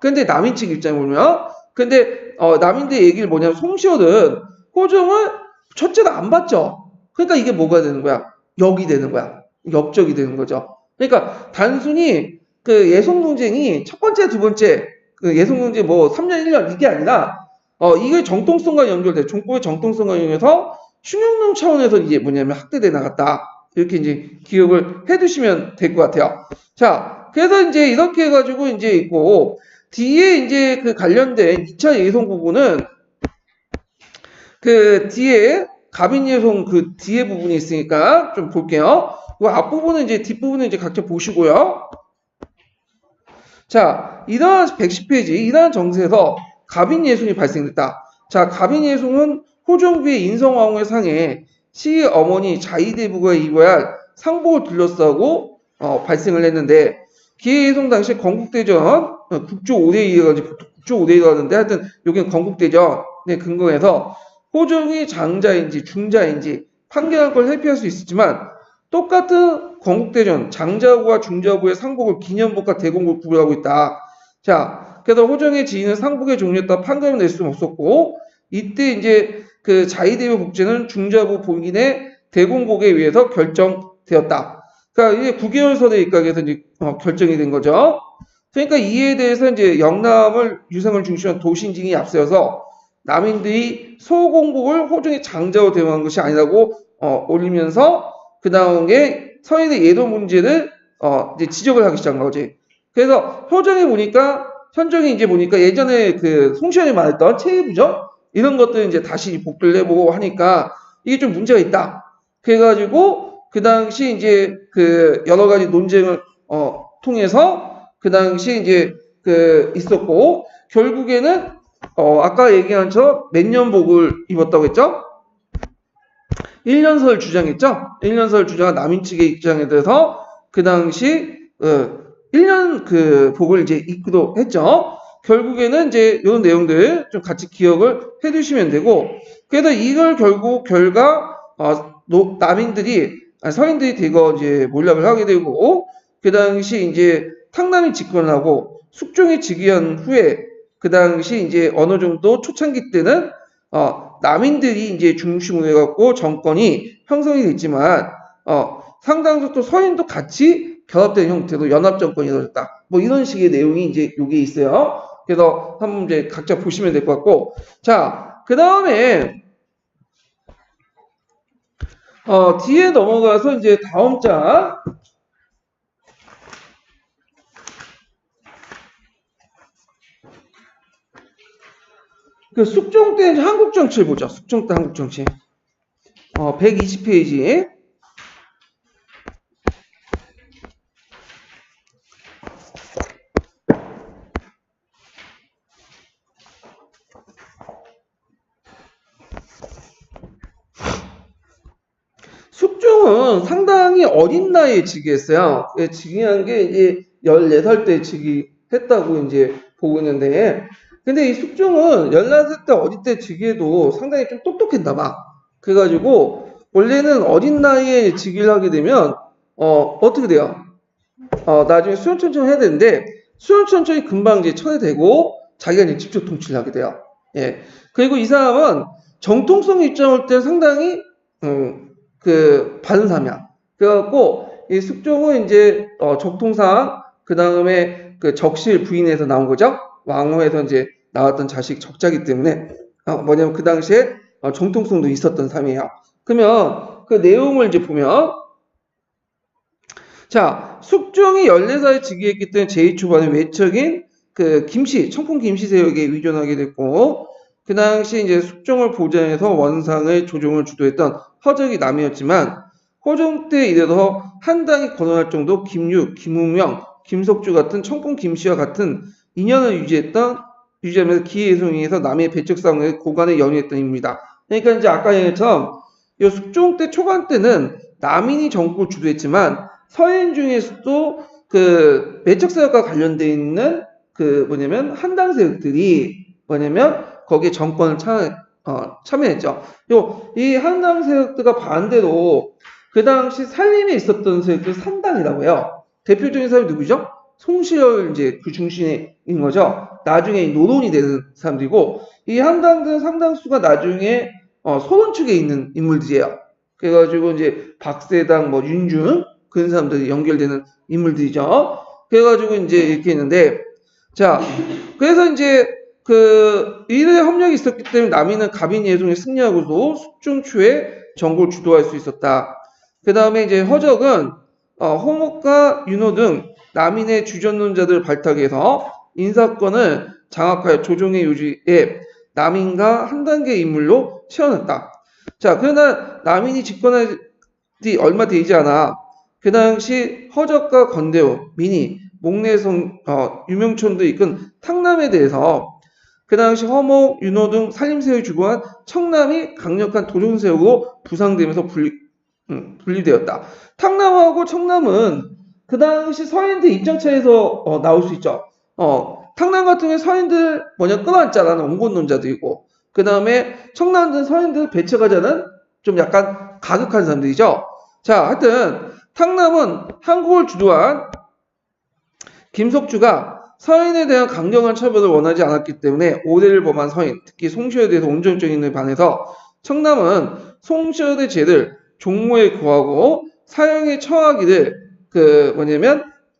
근데 남인 측 입장에 보면, 근데 남인들 얘기를 뭐냐면 송시호는 호종을 첫째로 안 봤죠. 그러니까 이게 뭐가 되는 거야? 역이 되는 거야. 역적이 되는 거죠. 그러니까 단순히 그 예속 논쟁이 첫 번째, 두 번째 그 예속 논쟁 뭐 3년, 1년 이게 아니라 이게 정통성과 연결돼. 종법의 정통성과 연결해서 충영론 차원에서 이제 뭐냐면 학대돼 나갔다. 이렇게 이제 기억을 해 두시면 될 것 같아요. 자, 그래서 이제 이렇게 해가지고 이제 있고, 뒤에 이제 그 관련된 2차 예송 부분은 그 뒤에 갑인 예송 그 뒤에 부분이 있으니까 좀 볼게요. 그 앞부분은 이제 뒷부분은 이제 각자 보시고요. 자, 이러한 110페이지, 이러한 정세에서 갑인 예송이 발생됐다. 자, 갑인 예송은 호종비의 인성왕후의 상에 시의 어머니 자이대부가 입어야 할 상복을 둘러싸고 발생을 했는데 기해예송 당시 건국대전 국조 5대2라고 하는데 하여튼 여기는 건국대전에 근거해서 호종이 장자인지 중자인지 판결한 걸 회피할 수 있었지만 똑같은 건국대전 장자부와 중자부의 상복을 기념복과 대공복을 구별하고 있다. 자, 그래서 호종의 지인은 상복의 종류에 따라 판결을 낼 수는 없었고 이때 이제 그 자이대부 복제는 중자부 본인의 대공복에 의해서 결정되었다. 그러니까 이게 9개월 선의 입각에서 이제 결정이 된 거죠. 그러니까 이에 대해서 이제 영남을 유생을 중심한 도신징이 앞서서 남인들이 소공복을 호종의 장자로 대응한 것이 아니라고 올리면서 그 다음에 서인의 예도 문제를 이제 지적을 하기 시작한 거지. 그래서 호종에 보니까 현종이 이제 보니까 예전에 그 송시현이 말했던 체의부정 이런 것들 이제 다시 복귀를 해보고 하니까 이게 좀 문제가 있다. 그래가지고 그 당시 이제 그 여러 가지 논쟁을 통해서 그 당시 이제 그 있었고 결국에는 아까 얘기한 저 몇 년 복을 입었다고 했죠? 1년설 주장했죠? 1년설 주장한 남인 측의 입장에 대해서 그 당시 1년 그 복을 이제 입기도 했죠. 결국에는 이제 이런 내용들 좀 같이 기억을 해 두시면 되고 그래서 이걸 결국 결과 남인들이 서인들이 대거 이제 몰락을 하게 되고 그 당시 이제 탕남이 집권을 하고 숙종이 즉위한 후에 그 당시 이제 어느 정도 초창기 때는 남인들이 이제 중심으로 해갖고 정권이 형성이 됐지만 상당수 또 서인도 같이 결합된 형태로 연합 정권이 이루어졌다. 뭐 이런 식의 내용이 이제 여기에 있어요. 그래서 한번 이제 각자 보시면 될 것 같고 자, 그 다음에 뒤에 넘어가서 이제 다음 장 그 숙종 때 한국 정치를 보죠. 숙종 때 한국 정치 120페이지 숙종은 상당히 어린 나이에 즉위했어요. 즉위한 게 이제 14살 때 즉위했다고 이제 보고 있는데, 근데 이 숙종은 14살 때 어릴 때 즉위해도 상당히 좀 똑똑했나 봐. 그래가지고, 원래는 어린 나이에 즉위를 하게 되면, 어떻게 돼요? 나중에 수연천천히 해야 되는데, 수연천천히 금방 이제 처리되고, 자기가 이제 직접 통치를 하게 돼요. 예. 그리고 이 사람은 정통성 입장을 때 상당히, 그 반사면. 그래갖고 이 숙종은 이제 적통상 그 다음에 그 적실 부인에서 나온 거죠. 왕후에서 이제 나왔던 자식 적자기 때문에 뭐냐면 그 당시에 정통성도 있었던 삶이에요. 그러면 그 내용을 이제 보면, 자, 숙종이 14살에 즉위했기 때문에 제2초반에 외척인 그 김씨, 청풍 김씨 세력에 의존하게 됐고, 그 당시 이제 숙종을 보좌해서 원상의 조정을 주도했던 허적이 남이었지만, 호종 때 이래서 한당이 거론할 정도 김육, 김우명, 김석주 같은 청풍 김씨와 같은 인연을 유지하면서 기예송에서 남의 배척상의 고관에 연유했던 인물이다. 그러니까 이제 아까 얘기처럼 이 숙종 때 초반 때는 남인이 정국을 주도했지만 서인 중에서도 그 배척세력과 관련되어 있는 그 뭐냐면 한당 세력들이 뭐냐면 거기에 정권을 참여했죠. 이 한당 세력들과 반대로 그 당시 살림에 있었던 세력들 산당이라고 해요. 대표적인 사람이 누구죠? 송시열 이제 그 중심인 거죠. 나중에 노론이 되는 사람들이고, 이 한당들은 상당수가 나중에 소론 측에 있는 인물들이에요. 그래가지고 이제 박세당, 뭐 윤준 그런 사람들이 연결되는 인물들이죠. 그래가지고 이제 이렇게 있는데, 자, 그래서 이제 그 이들의 협력이 있었기 때문에 남인은 가빈 예송에 승리하고도 숙종 초에 정국을 주도할 수 있었다. 그 다음에 이제 허적은 홍옥과 윤호 등 남인의 주전론자들을 발탁해서 인사권을 장악하여 조정의 요지에 남인과 한 단계 인물로 채워놨다. 자, 그러나 남인이 집권한 지 얼마 되지 않아 그 당시 허적과 건대우, 민희, 목내성, 유명촌도 이끈 탕남에 대해서 그 당시 허목, 윤호 등 살림세력이 주도한 청남이 강력한 도전세력으로 부상되면서 분리되었다. 탕남하고 청남은 그 당시 서인들 입장차에서 나올 수 있죠. 탕남 같은 경우에 서인들 끌어안자라는 온건론자들이고, 그 다음에 청남들은 서인들 배척하자는 좀 약간 가격한 사람들이죠. 자, 하여튼 탕남은 한국을 주도한 김석주가 서인에 대한 강경한 처벌을 원하지 않았기 때문에 오대를 범한 서인, 특히 송시열에 대해서 온정적인 데 반해서 청남은 송시열의 죄를 종모에 구하고 사형에 처하기를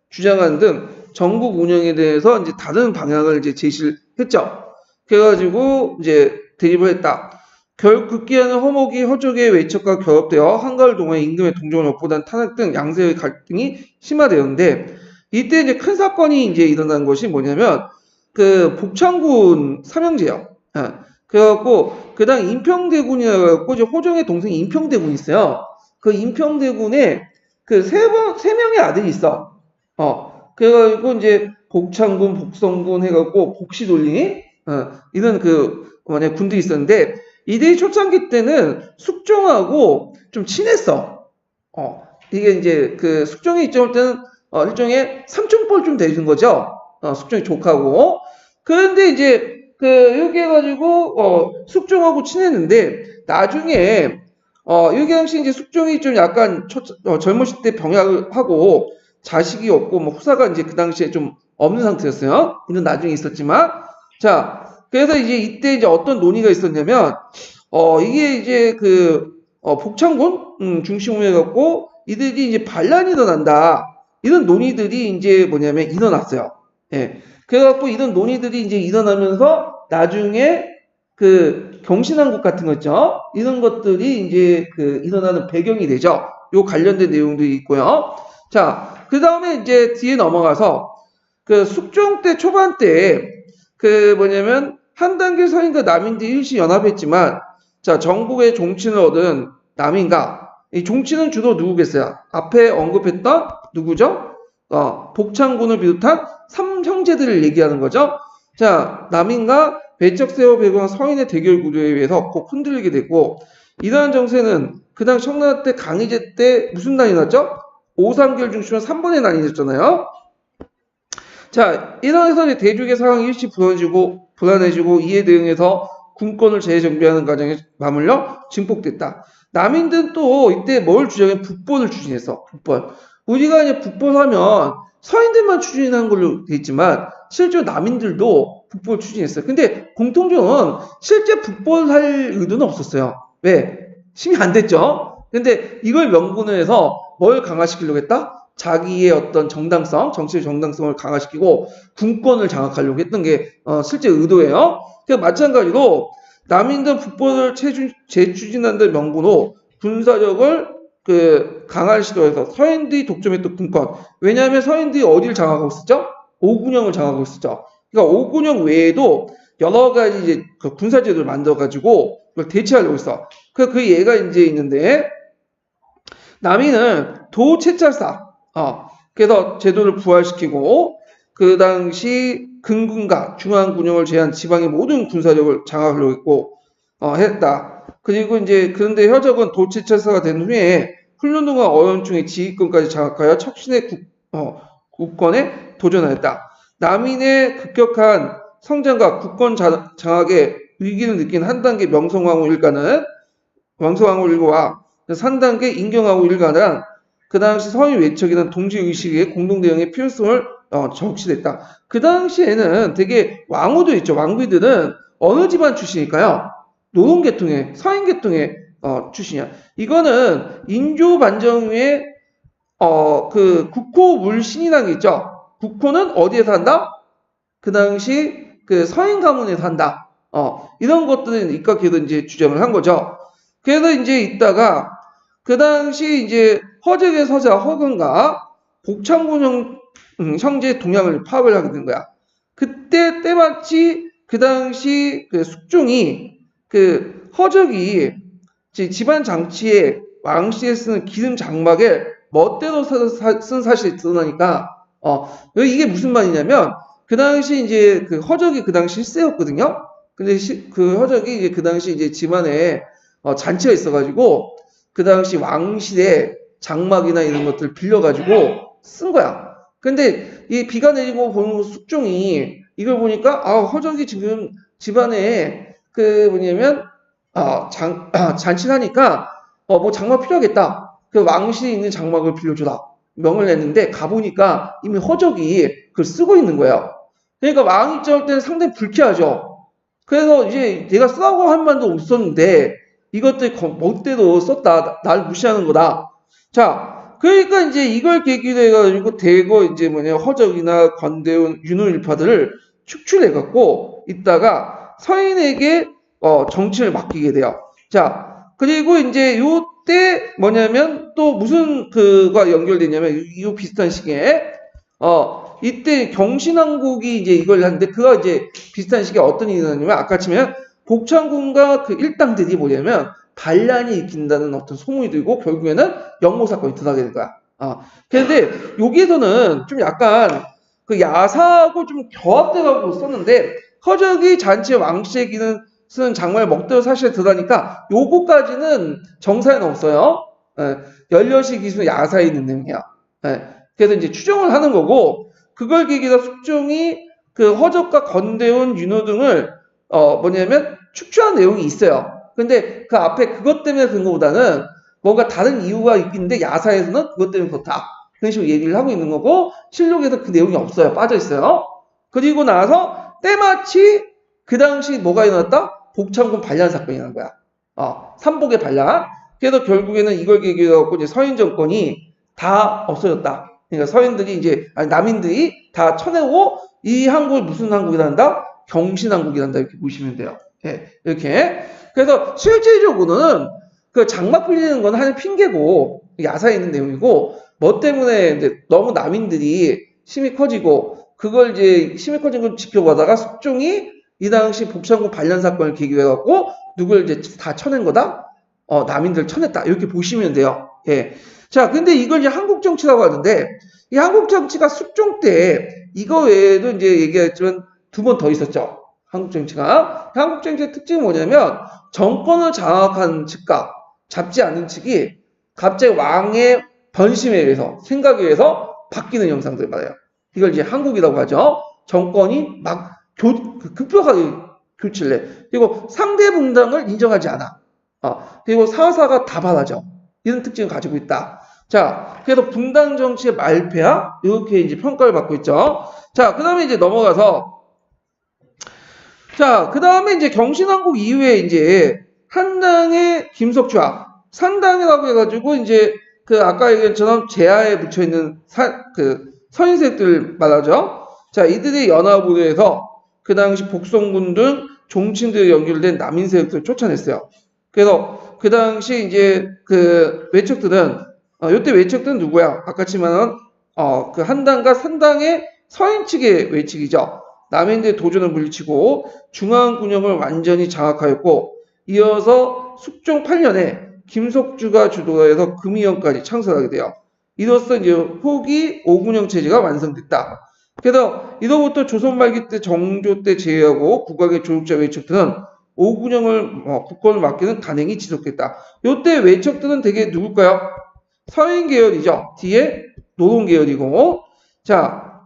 주장하는 등 전국 운영에 대해서 이제 다른 방향을 이제 제시를 했죠. 그래가지고 이제 대립을 했다. 결국 급기야는 허목이 허족의 외척과 결합되어 한가을 동안에 임금의 동정을 엿보던 탄핵 등 양세의 갈등이 심화되었는데, 이때 이제 큰 사건이 이제 일어난 것이 뭐냐면 그 복창군 사명제요. 그래갖고 그다음 인평대군이라고 해갖고 이제 호종의 동생이 인평대군이 있어요. 그 인평대군에 그 세 명의 아들이 있어. 그래가지고 이제 복창군, 복성군 해갖고 복시돌리 이런 군들이 있었는데, 이들이 초창기 때는 숙종하고 좀 친했어. 이게 이제 그 숙종의 입장일 때는 일종의 삼촌뻘 되는 거죠. 숙종이 조카고. 그런데 이제 이렇게 해가지고 숙종하고 친했는데, 나중에 이게 당시 이제 숙종이 좀 약간 젊으실 때 병약을 하고 자식이 없고 뭐 후사가 이제 그 당시에 좀 없는 상태였어요. 이건 나중에 있었지만, 자, 그래서 이제 이때 이제 어떤 논의가 있었냐면 이게 이제 복창군 중심으로 해갖고 이들이 이제 반란이 일어난다. 이런 논의들이 이제 뭐냐면 일어났어요. 예. 그래갖고 이런 논의들이 이제 일어나면서 나중에 경신왕국 같은 거 있죠. 이런 것들이 이제 일어나는 배경이 되죠. 요 관련된 내용들이 있고요. 자, 그 다음에 이제 뒤에 넘어가서 숙종 때 초반 때 한 단계 서인과 남인들이 일시 연합했지만, 자, 전국의 종친을 얻은 남인가, 이 종친은 주로 누구겠어요? 앞에 언급했던 누구죠? 복창군을 비롯한 3형제들을 얘기하는 거죠. 자, 남인과 배척세워 배구한 서인의 대결 구도에 의해서 꼭 흔들리게 되고, 이러한 정세는 그 당시 청나라 때 강희제 때 무슨 난이 났죠? 오삼결 중심으로 3번에 나뉘어졌잖아요. 자, 이러면서 대륙의 상황이 일시 불안해지고 이에 대응해서 군권을 재정비하는 과정에 맞물려 증폭됐다. 남인들은 또 이때 뭘 주장해? 북벌을 추진했어. 북벌. 우리가 이제 북벌하면 서인들만 추진한 걸로 돼 있지만 실제로 남인들도 북벌 추진했어요. 근데 공통적으로는 실제 북벌할 의도는 없었어요. 왜? 힘이 안 됐죠. 근데 이걸 명분을 해서 뭘 강화시키려고 했다? 자기의 어떤 정당성, 정치의 정당성을 강화시키고 군권을 장악하려고 했던 게 실제 의도예요. 마찬가지로 남인들 북벌을 재추진한다는 명분으로 군사력을 강화를 시도해서 서인들이 독점했던 군권. 왜냐하면 서인들이 어디를 장악하고 있었죠? 오군영을 장악하고 있었죠. 그러니까 오군영 외에도 여러 가지 이제 그 군사제도를 만들어가지고 그걸 대체하려고 했어. 그 예가 이제 있는데, 남인은 도채찰사, 그래서 제도를 부활시키고, 그 당시 근군과 중앙군영을 제한 지방의 모든 군사력을 장악하려고 했고, 했다. 그리고 이제, 그런데 혀적은 도채찰사가 된 후에 훈련동과 어연중의 지휘권까지 장악하여 척신의 국권에 도전하였다. 남인의 급격한 성장과 국권 장악의 위기를 느낀 한 단계 명성황후 일가와 3단계 임경황후 일가는 그 당시 서인 외척이나 동지의식의 공동대응의 필요성을 적시됐다. 그 당시에는 되게 왕후도 있죠. 왕비들은 어느 집안 출신일까요? 노동계통의, 서인계통의 출신이야. 이거는 인조 반정 후에 그 국호 물신이라는 게 있죠. 국호는 어디에서 한다? 그 당시 그 서인 가문에서 한다. 이런 것들은 이과계도 이제 주장을 한 거죠. 그래서 이제 있다가 그 당시 이제 허적의 서자 허근과 복창군 형제 동향을 파악을 하게 된 거야. 그때 때마치 그 당시 그 숙종이 그 허적이 집안 장치에 왕실에 쓰는 기름 장막에 멋대로 쓴 사실이 드러나니까 이게 무슨 말이냐면 그 당시 이제 그 허적이 그 당시 실세였거든요. 근데 그 허적이 이제 그 당시 이제 집안에 잔치가 있어가지고 그 당시 왕실의 장막이나 이런 것들 빌려가지고 쓴 거야. 근데 이 비가 내리고 보는 숙종이 이걸 보니까 허적이 지금 집안에 그 뭐냐면 잔치를 하니까 뭐 장막 필요하겠다. 그 왕실에 있는 장막을 빌려주라 명을 냈는데 가보니까 이미 허적이 그걸 쓰고 있는 거예요. 그러니까 왕 입장할 때는 상당히 불쾌하죠. 그래서 이제 내가 쓰라고 한 말도 없었는데 이것들 멋대로 썼다. 날 무시하는 거다. 자, 그러니까 이제 이걸 계기로 해가지고 대거 이제 허적이나 권대운, 윤호일파들을 축출해갖고 있다가 서인에게 정치를 맡기게 돼요. 자, 그리고 이제 요때 뭐냐면 또 무슨 그가 연결되냐면 이 비슷한 시기에 이때 경신왕국이 이제 이걸 하는데 그가 이제 비슷한 시기에 어떤 일이 일어나냐면 아까 치면 복창군과 그 일당들이 뭐냐면 반란이 일으킨다는 어떤 소문이 들고 결국에는 영모 사건이 드러나게 된 거야. 그런데 여기에서는 좀 약간 그 야사하고 좀 결합돼가지고 썼는데 허적이 잔치에 왕실의 기는 쓰는 장말 먹대로 사실에 드러나니까 요거까지는 정사에는 없어요. 연려시 기술 야사에 있는 내용이야. 그래서 이제 추정을 하는 거고 그걸 계기로 숙종이 그 허적과 건대운, 윤호 등을 뭐냐면 축출한 내용이 있어요. 근데 그 앞에 그것 때문에 그런 것보다는 뭔가 다른 이유가 있는데 야사에서는 그것 때문에 그렇다. 그런 식으로 얘기를 하고 있는 거고 실록에서 그 내용이 없어요. 빠져 있어요. 그리고 나서 때마치 그 당시 뭐가 일어났다? 복창군 반란 사건이 난 거야. 삼복의 반란. 그래서 결국에는 이걸 계기로 하고 이제 서인 정권이 다 없어졌다. 그러니까 서인들이 이제 남인들이 다 쳐내고 이 한국을 무슨 한국이란다? 경신한국이란다 이렇게 보시면 돼요. 이렇게. 그래서 실질적으로는 그 장막 빌리는 건 하나의 핑계고 야사에 있는 내용이고 뭐 때문에 이제 너무 남인들이 힘이 커지고 그걸 이제 힘이 커진 걸 지켜보다가 숙종이 이 당시 복창군 반란 사건을 계기로 해갖고 누굴 이제 다 쳐낸 거다? 남인들 쳐냈다. 이렇게 보시면 돼요. 자, 근데 이걸 이제 한국 정치라고 하는데 이 한국 정치가 숙종 때 이거 외에도 이제 얘기했지만 두 번 더 있었죠. 한국 정치가. 한국 정치의 특징이 뭐냐면 정권을 장악한 측과 잡지 않는 측이 갑자기 왕의 변심에 의해서 생각에 의해서 바뀌는 현상들 말이에요. 이걸 이제 한국이라고 하죠. 정권이 막 급격하게 교체를 해. 그리고 상대 분당을 인정하지 않아. 그리고 사사가 다발하죠. 이런 특징을 가지고 있다. 자, 그래서 분당 정치의 말폐야 이렇게 이제 평가를 받고 있죠. 자, 그 다음에 이제 넘어가서 자, 그 다음에 이제 경신왕국 이후에 이제 한당의 김석주와 산당이라고 해가지고 이제 그 아까 얘기한 것처럼 제하에 붙여 있는 그 서인색들 말하죠. 자, 이들이 연합으로 해서 그 당시 복성군 등 종친들에 연결된 남인 세력들을 쫓아냈어요. 그래서 그 당시 이제 그 외척들은 이때 외척들은 누구야? 아까 치면은 그 한당과 산당의 서인 측의 외측이죠. 남인들 도전을 물리치고 중앙군영을 완전히 장악하였고 이어서 숙종 8년에 김석주가 주도해서 금이영까지 창설하게 돼요. 이로써 이제 후기 5군영 체제가 완성됐다. 그래서 이로부터 조선 말기 때 정조 때 제외하고 국왕의 조력자 외척들은 5군영을 국권을 맡기는 간행이 지속됐다. 이때 외척들은 되게 누굴까요? 서인 계열이죠. 뒤에 노동 계열이고. 자,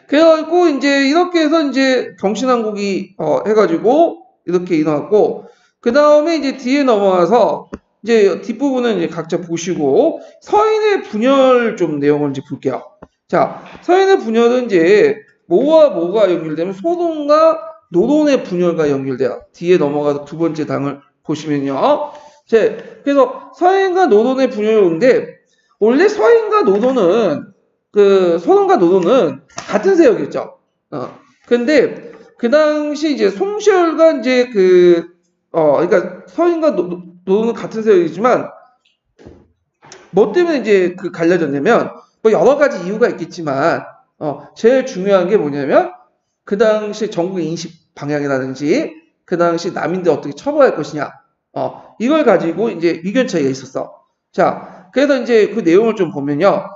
그래가지고 이제 이렇게 해서 이제 경신왕국이 해가지고 이렇게 일어났고 그 다음에 이제 뒤에 넘어가서 이제 뒷부분은 이제 각자 보시고 서인의 분열 좀 내용을 이제 볼게요. 자, 서인의 분열은 이제 뭐와 뭐가 연결되면 소동과 노동의 분열과 연결돼요. 뒤에 넘어가서 두 번째 당을 보시면요. 그래서 서인과 노동의 분열인데 원래 서인과 노동은 소동과 노동은 같은 세력이었죠. 근데 그 당시 이제 송시열과 이제 그러니까 서인과 노동은 같은 세력이지만 뭐 때문에 이제 갈라졌냐면 뭐 여러 가지 이유가 있겠지만 제일 중요한 게 뭐냐면 그 당시 전국의 인식 방향이라든지 그 당시 남인들 어떻게 처벌할 것이냐 이걸 가지고 이제 의견 차이가 있었어. 자, 그래서 이제 그 내용을 좀 보면요.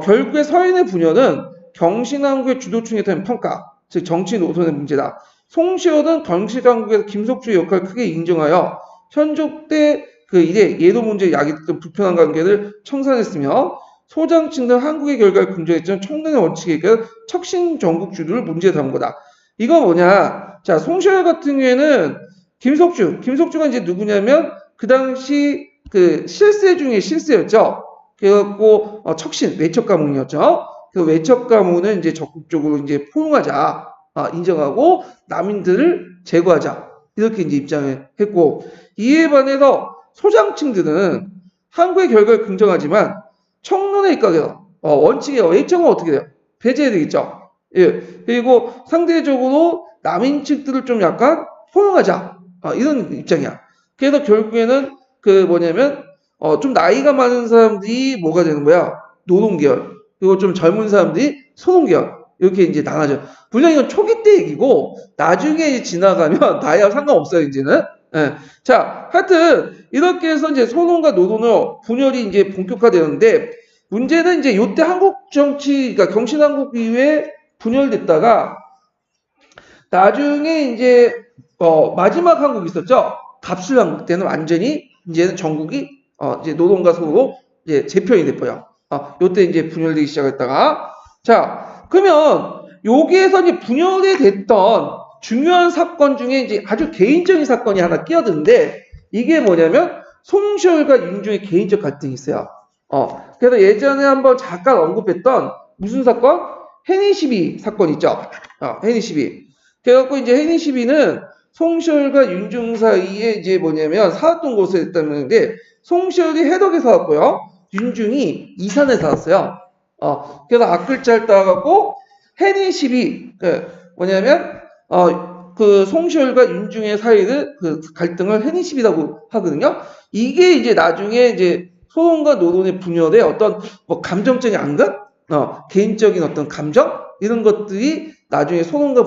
결국에 서인의 분열은 경신왕국의 주도층에 대한 평가, 즉 정치 노선의 문제다. 송시열은 경신왕국에서 김석주의 역할을 크게 인정하여 현족 때 그 이래 예도 문제에 야기됐던 불편한 관계를 청산했으며 소장층 등 한국의 결과를 긍정했지만 청년의 원칙에 의해 척신 전국 주도를 문제에 담은 거다. 이거 뭐냐? 자, 송시열 같은 경우에는 김석주가 이제 누구냐면 그 당시 그 실세 중에 실세였죠. 그래갖고 척신 외척 가문이었죠. 그 외척 가문을 이제 적극적으로 이제 포용하자, 인정하고 남인들을 제거하자 이렇게 이제 입장을 했고 이에 반해서 소장층들은 한국의 결과를 긍정하지만 청론에 입각해서 원칙의 외척은 어떻게 돼요? 배제해야 되겠죠. 예. 그리고 상대적으로 남인 측들을 좀 약간 포용하자 이런 입장이야. 그래서 결국에는 그 뭐냐면 좀 나이가 많은 사람들이 뭐가 되는 거야? 노동계열. 그리고 좀 젊은 사람들이 소동계열. 이렇게 이제 나눠져. 물론 이건 초기 때 얘기고, 나중에 지나가면 나이와 상관없어요, 이제는. 예. 자, 하여튼, 이렇게 해서 이제 소동과 노동의 분열이 이제 본격화되는데, 문제는 이제 요때 한국 정치, 그러니까 경신한국 이후에 분열됐다가, 나중에 이제, 마지막 한국 있었죠? 갑술한국 때는 완전히, 이제는 전국이 이제 노동과 소로 이제 재편이 됐고요. 요때 이제 분열되기 시작했다가 자 그러면 여기에서 이제 분열이 됐던 중요한 사건 중에 이제 아주 개인적인 사건이 하나 끼어드는데 이게 뭐냐면 송시열과 윤중의 개인적 갈등이 있어요. 그래서 예전에 한번 잠깐 언급했던 무슨 사건? 해니 시비 사건 있죠. 해니 시비. 그래갖고 이제 해니 시비는 송시열과 윤중 사이에 이제 뭐냐면 살았던 곳에 있다는데 송시열이 해덕에 살았고요. 윤중이 이산에 살았어요. 그래서 앞글자를 따갖고 해니 시비 뭐냐면 그 송시열과 윤중의 사이를 그 갈등을 해니 시비라고 하거든요. 이게 이제 나중에 이제 소동과 노동의 분열에 어떤 뭐 감정적인 앙금, 개인적인 어떤 감정 이런 것들이 나중에 소동과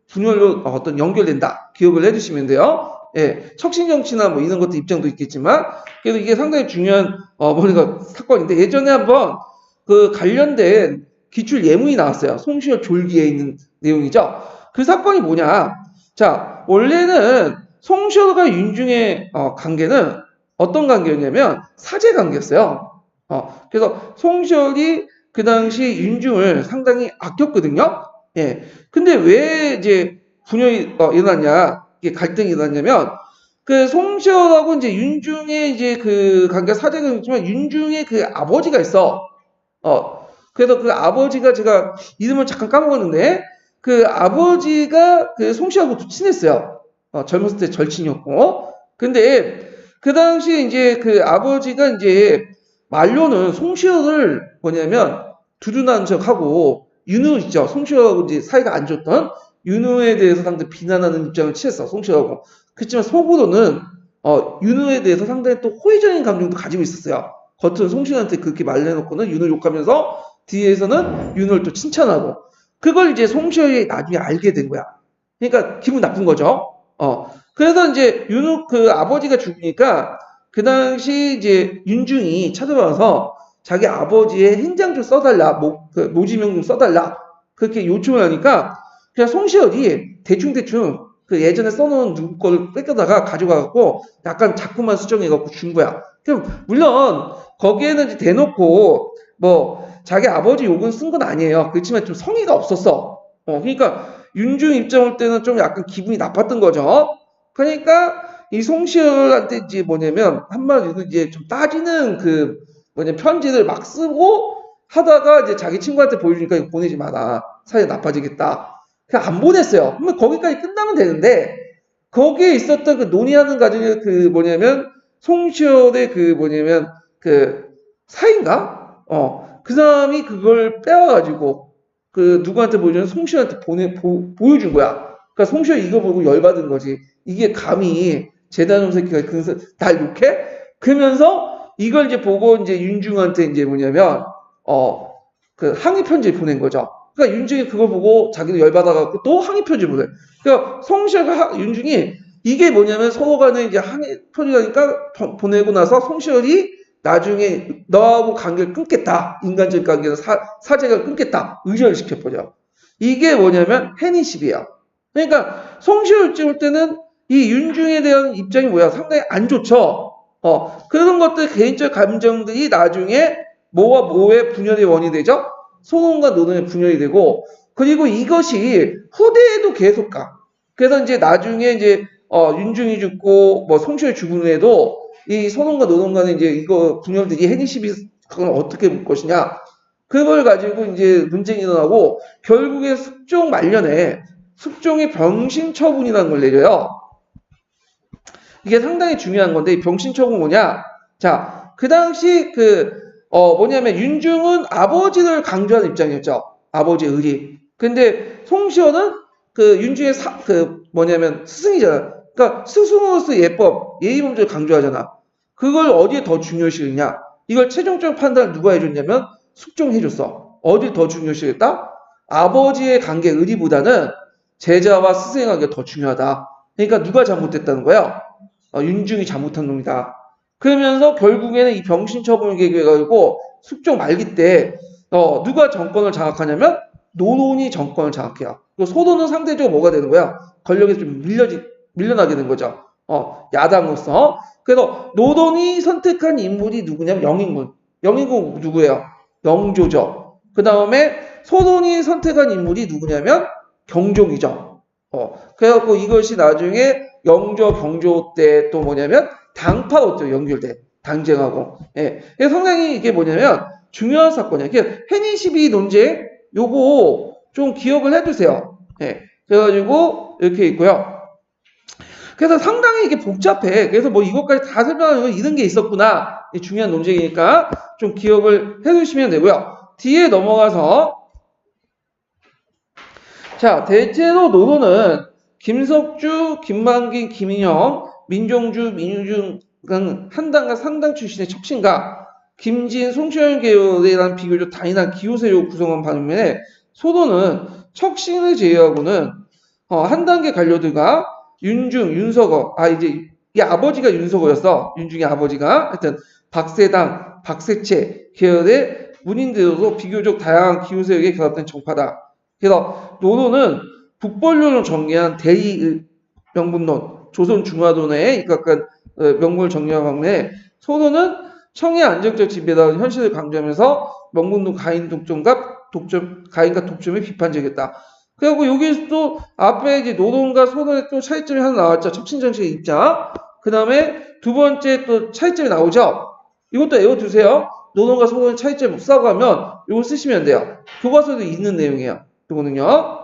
분열로 어떤 연결된다. 기억을 해주시면 돼요. 예, 척신정치나 뭐 이런 것도 입장도 있겠지만, 그래도 이게 상당히 중요한, 뭐니까 사건인데, 예전에 한번 그 관련된 기출 예문이 나왔어요. 송시열 졸기에 있는 내용이죠. 그 사건이 뭐냐. 자, 원래는 송시열과 윤중의 관계는 어떤 관계였냐면, 사제 관계였어요. 그래서 송시열이 그 당시 윤중을 상당히 아꼈거든요. 예. 근데 왜 이제 분열이 일어났냐, 이게 갈등이 일어났냐면, 그 송시열하고 이제 윤중의 이제 그 관계가 사제가 있지만, 윤중의 그 아버지가 있어. 그래서 그 아버지가 제가 이름을 잠깐 까먹었는데, 그 아버지가 그 송시열하고 친했어요. 젊었을 때 절친이었고. 근데 그 당시 이제 그 아버지가 이제 말로는 송시열을 뭐냐면 두둔한 척하고, 윤우 있죠. 송시열하고 이제 사이가 안 좋던 윤후에 대해서 상당히 비난하는 입장을 취했어, 송시효하고. 그렇지만 속으로는 윤후에 대해서 상당히 또 호의적인 감정도 가지고 있었어요. 겉으로 송시효한테 그렇게 말해놓고는 윤을 욕하면서 뒤에서는 윤을 또 칭찬하고. 그걸 이제 송시효이 나중에 알게 된 거야. 그러니까 기분 나쁜 거죠. 그래서 이제 윤후 그 아버지가 죽으니까 그 당시 이제 윤중이 찾아와서 자기 아버지의 행장 좀 써달라, 모지명 좀 써달라 그렇게 요청을 하니까 그냥 송시열이 대충대충 그 예전에 써놓은 누구 걸 뺏겨다가 가져가갖고 약간 자꾸만 수정해갖고 준 거야. 그럼 물론 거기에는 이제 대놓고 뭐 자기 아버지 욕은 쓴 건 아니에요. 그렇지만 좀 성의가 없었어. 그러니까 윤중 입장 올 때는 좀 약간 기분이 나빴던 거죠. 그러니까 이 송시열한테 이제 뭐냐면 한마디로 이제 좀 따지는 그 뭐냐 편지를 막 쓰고 하다가 이제 자기 친구한테 보여주니까 이거 보내지 마라. 사이 나빠지겠다. 그냥 안 보냈어요. 그러면 거기까지 끝나면 되는데 거기에 있었던 그 논의하는 과정에 그 뭐냐면 송시열의 그 뭐냐면 그 사인가? 그 사람이 그걸 빼와가지고 그 누구한테 보여주면 송시열한테 보여준 거야. 그러니까 송시열 이거 보고 열받은 거지. 이게 감히 재단용 새끼가 날 욕해? 그러면서 이걸 이제 보고 이제 윤중한테 이제 뭐냐면 그 항의 편지를 보낸 거죠. 그러니까 윤중이 그걸 보고 자기도 열받아갖고 또 항의 편지를 보내. 그러니까 송시열과 윤중이 이게 뭐냐면 서로 간에 이제 항의 편지니까 보내고 나서 송시열이 나중에 너하고 관계를 끊겠다. 인간적 관계에서 사제가 끊겠다. 의절을 시켜버려. 이게 뭐냐면 해니십이에요. 그러니까 송시열 찍을 때는 이 윤중에 대한 입장이 뭐야? 상당히 안 좋죠. 그런 것들 개인적 감정들이 나중에 뭐와 뭐의 분열의 원인이 되죠? 소논과 노논의 분열이 되고 그리고 이것이 후대에도 계속 가. 그래서 이제 나중에 이제 윤중이 죽고 뭐 송시열 죽은 후에도 이 소논과 노논 간에 이제 이거 분열들이 해니십이 그건 어떻게 볼 것이냐. 그걸 가지고 이제 논쟁이 일어나고 결국에 숙종 말년에 숙종이 병신 처분이라는 걸 내려요. 이게 상당히 중요한 건데 이 병신 처분 뭐냐? 자, 그 당시 뭐냐면 윤중은 아버지를 강조하는 입장이었죠. 아버지의 의리. 근데 송시효는 그 윤중의 뭐냐면 스승이잖아. 그러니까 스승으로서 예법, 예의범죄를 강조하잖아. 그걸 어디에 더 중요시 했냐? 이걸 최종적 판단을 누가 해줬냐면 숙종이 해줬어. 어딜 더 중요시 했다? 아버지의 관계 의리보다는 제자와 스승의 관계가 더 중요하다. 그러니까 누가 잘못됐다는 거야? 윤중이 잘못한 놈이다. 그러면서 결국에는 이 병신 처분을 계획해가지고 숙종 말기 때 누가 정권을 장악하냐면 노논이 정권을 장악해요. 소논은 상대적으로 뭐가 되는 거야? 권력에서 좀 밀려나게 된 거죠. 야당으로서. 그래서 노논이 선택한 인물이 누구냐면 영인군. 영인군 누구예요? 영조죠. 그 다음에 소논이 선택한 인물이 누구냐면 경종이죠. 그래갖고 이것이 나중에 영조, 경조 때 또 뭐냐면 당파로 또 연결돼. 당쟁하고. 예. 그래서 상당히 이게 뭐냐면 중요한 사건이에요. 해니시비 논쟁, 요거 좀 기억을 해두세요. 예. 그래가지고 이렇게 있고요. 그래서 상당히 이게 복잡해. 그래서 뭐 이것까지 다 설명하면 이런 게 있었구나. 중요한 논쟁이니까 좀 기억을 해두시면 되고요. 뒤에 넘어가서 자, 대체로 노론은 김석주, 김만기, 김인영, 민종주, 민유중 등 한당과 상당 출신의 척신가, 김진, 송시현 계열이라는 비교적 단일한 기호세력 구성원 반면에 소도는 척신을 제외하고는 한 단계 관료들과 윤중, 윤석어, 이제 이 아버지가 윤석어였어. 윤중의 아버지가 하여튼 박세당, 박세채 계열의 문인들로도 비교적 다양한 기호세력에 결합된 정파다. 그래서 노론은 북벌론을 정리한 대의 명분론, 조선중화론에 입각한 명분을 정리한 방면에 소론은 청의 안정적 지배다운 현실을 강조하면서 명분론 가인 가인과 독점에 비판적이었다. 그리고 여기서 또 앞에 이제 노론과 소론의 또 차이점이 하나 나왔죠. 척신정책의 입장. 그 다음에 두 번째 또 차이점이 나오죠. 이것도 외워두세요. 노론과 소론의 차이점이 없다고 하면 이거 쓰시면 돼요. 교과서도 있는 내용이에요. 이거는요.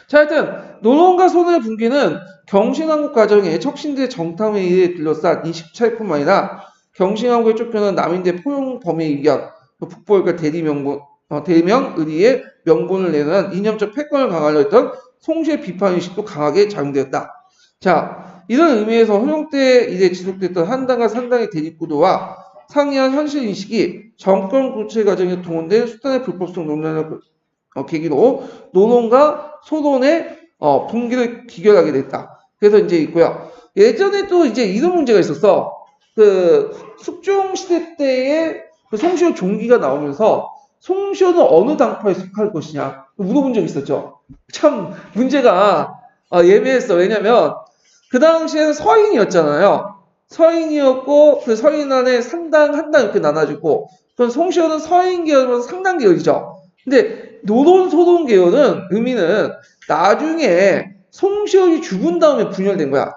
자, 하여튼 노론과 소론의 분기는 경신왕국 과정에 척신들의 정탐회의에 둘러싼 인식 차이뿐만 아니라 경신왕국에 쫓겨난 남인대 포용 범의 이견, 북벌과 대리명분 대명 의리의 명분을 내는 이념적 패권을 강화하려 했던 송시의 비판의식도 강하게 작용되었다. 자, 이런 의미에서 허용 때 이제 지속됐던 한당과 상당의 대립구도와 상이한 현실인식이 정권 교체 과정에 동원된 수단의 불법성 논란을 계기로 노론과 소론의 분기를 기결하게 됐다. 그래서 이제 있고요. 예전에 또 이제 이런 문제가 있었어. 그 숙종 시대 때에 그 송시호 종기가 나오면서 송시호는 어느 당파에 속할 것이냐 물어본 적이 있었죠. 참 문제가 예매했어. 왜냐면 그 당시에는 서인이었잖아요. 서인이었고 그 서인 안에 상당, 한당 이렇게 나눠지고 그럼 송시호는 서인 계열이면서 상당 계열이죠. 근데 노론, 소론 계열은 의미는 나중에 송시호이 죽은 다음에 분열된 거야.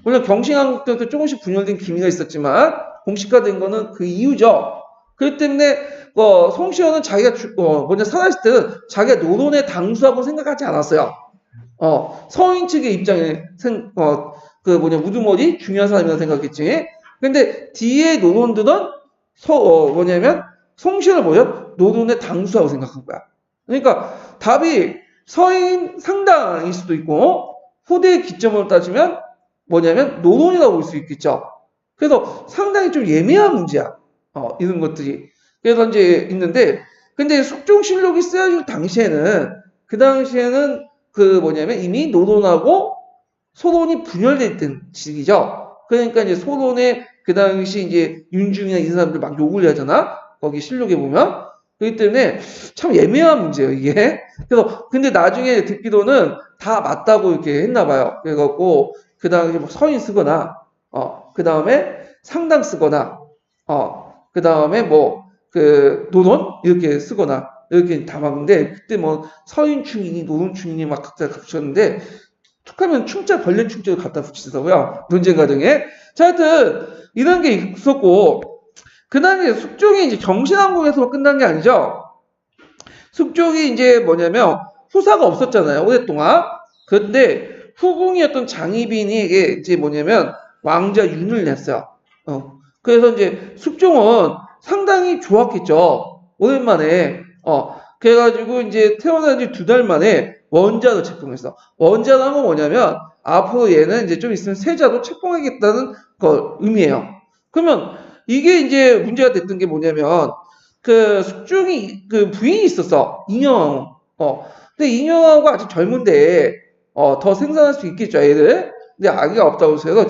물론 경신한국 때도 조금씩 분열된 기미가 있었지만 공식화된 거는 그 이유죠. 그렇기 때문에 송시호는 자기가 먼저 살아있을 때는 자기가 노론의 당수하고 생각하지 않았어요. 서인 측의 입장에 우두머리 중요한 사람이라고 생각했지. 근데 뒤에 노론들은 뭐냐면 송시호를 노론의 당수라고 생각한 거야. 그러니까 답이 서인 상당일 수도 있고 후대의 기점으로 따지면 뭐냐면 노론이라고 볼 수 있겠죠. 그래서 상당히 좀 예민한 문제야. 이런 것들이. 그래서 이제 있는데 근데 숙종실록이 쓰여질 당시에는 그 당시에는 이미 노론하고 소론이 분열돼 있던 시기죠. 그러니까 이제 소론에 그 당시 이제 윤중이나 이 사람들 막 욕을 하잖아. 거기 실록에 보면. 그렇기 때문에 참 예민한 문제예요, 이게. 그래서 근데 나중에 듣기로는 다 맞다고 이렇게 했나 봐요. 그래갖고 그 당시 서인 쓰거나 그 다음에 상당 쓰거나 그 다음에 노론 이렇게 쓰거나 이렇게 다 맞는데 그때 서인 충인이 노론 충인이 막 각자 갖추었는데 툭하면 충자 벌레 충자를 갖다 붙이더라고요. 논쟁 과정에. 자, 하여튼 이런 게 있었고 그 다음에 숙종이 이제 경신왕국에서 끝난 게 아니죠. 숙종이 이제 뭐냐면 후사가 없었잖아요. 오랫동안. 그런데 후궁이었던 장희빈에게 이제 뭐냐면 왕자 윤을 냈어요. 그래서 이제 숙종은 상당히 좋았겠죠. 오랜만에. 그래가지고 이제 태어난 지 2달 만에 원자로 책봉했어. 원자라는 건 뭐냐면 앞으로 얘는 이제 좀 있으면 세자로 책봉하겠다는 걸 의미해요. 그러면 이게 이제 문제가 됐던 게 뭐냐면 그 숙종이 그 부인이 있었어. 인형왕후. 근데 인형왕후가 아직 젊은데 더 생산할 수 있겠죠, 애를. 근데 아기가 없다고 해서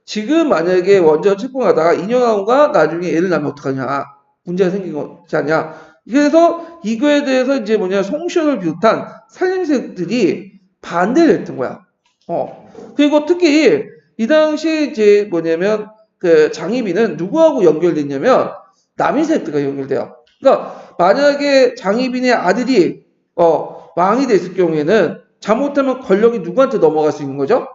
지금 만약에 원자로 책봉하다가 인형왕후가 나중에 애를 낳으면 어떡하냐. 문제가 생긴 거지 않냐. 그래서 이거에 대해서 이제 송시호를 비롯한 살림세력들이 반대를 했던 거야. 그리고 특히 이 당시 이제 그 장희빈은 누구하고 연결됐냐면 남인세력들과 연결돼요. 그러니까 만약에 장희빈의 아들이 왕이 됐을 경우에는 잘못하면 권력이 누구한테 넘어갈 수 있는 거죠?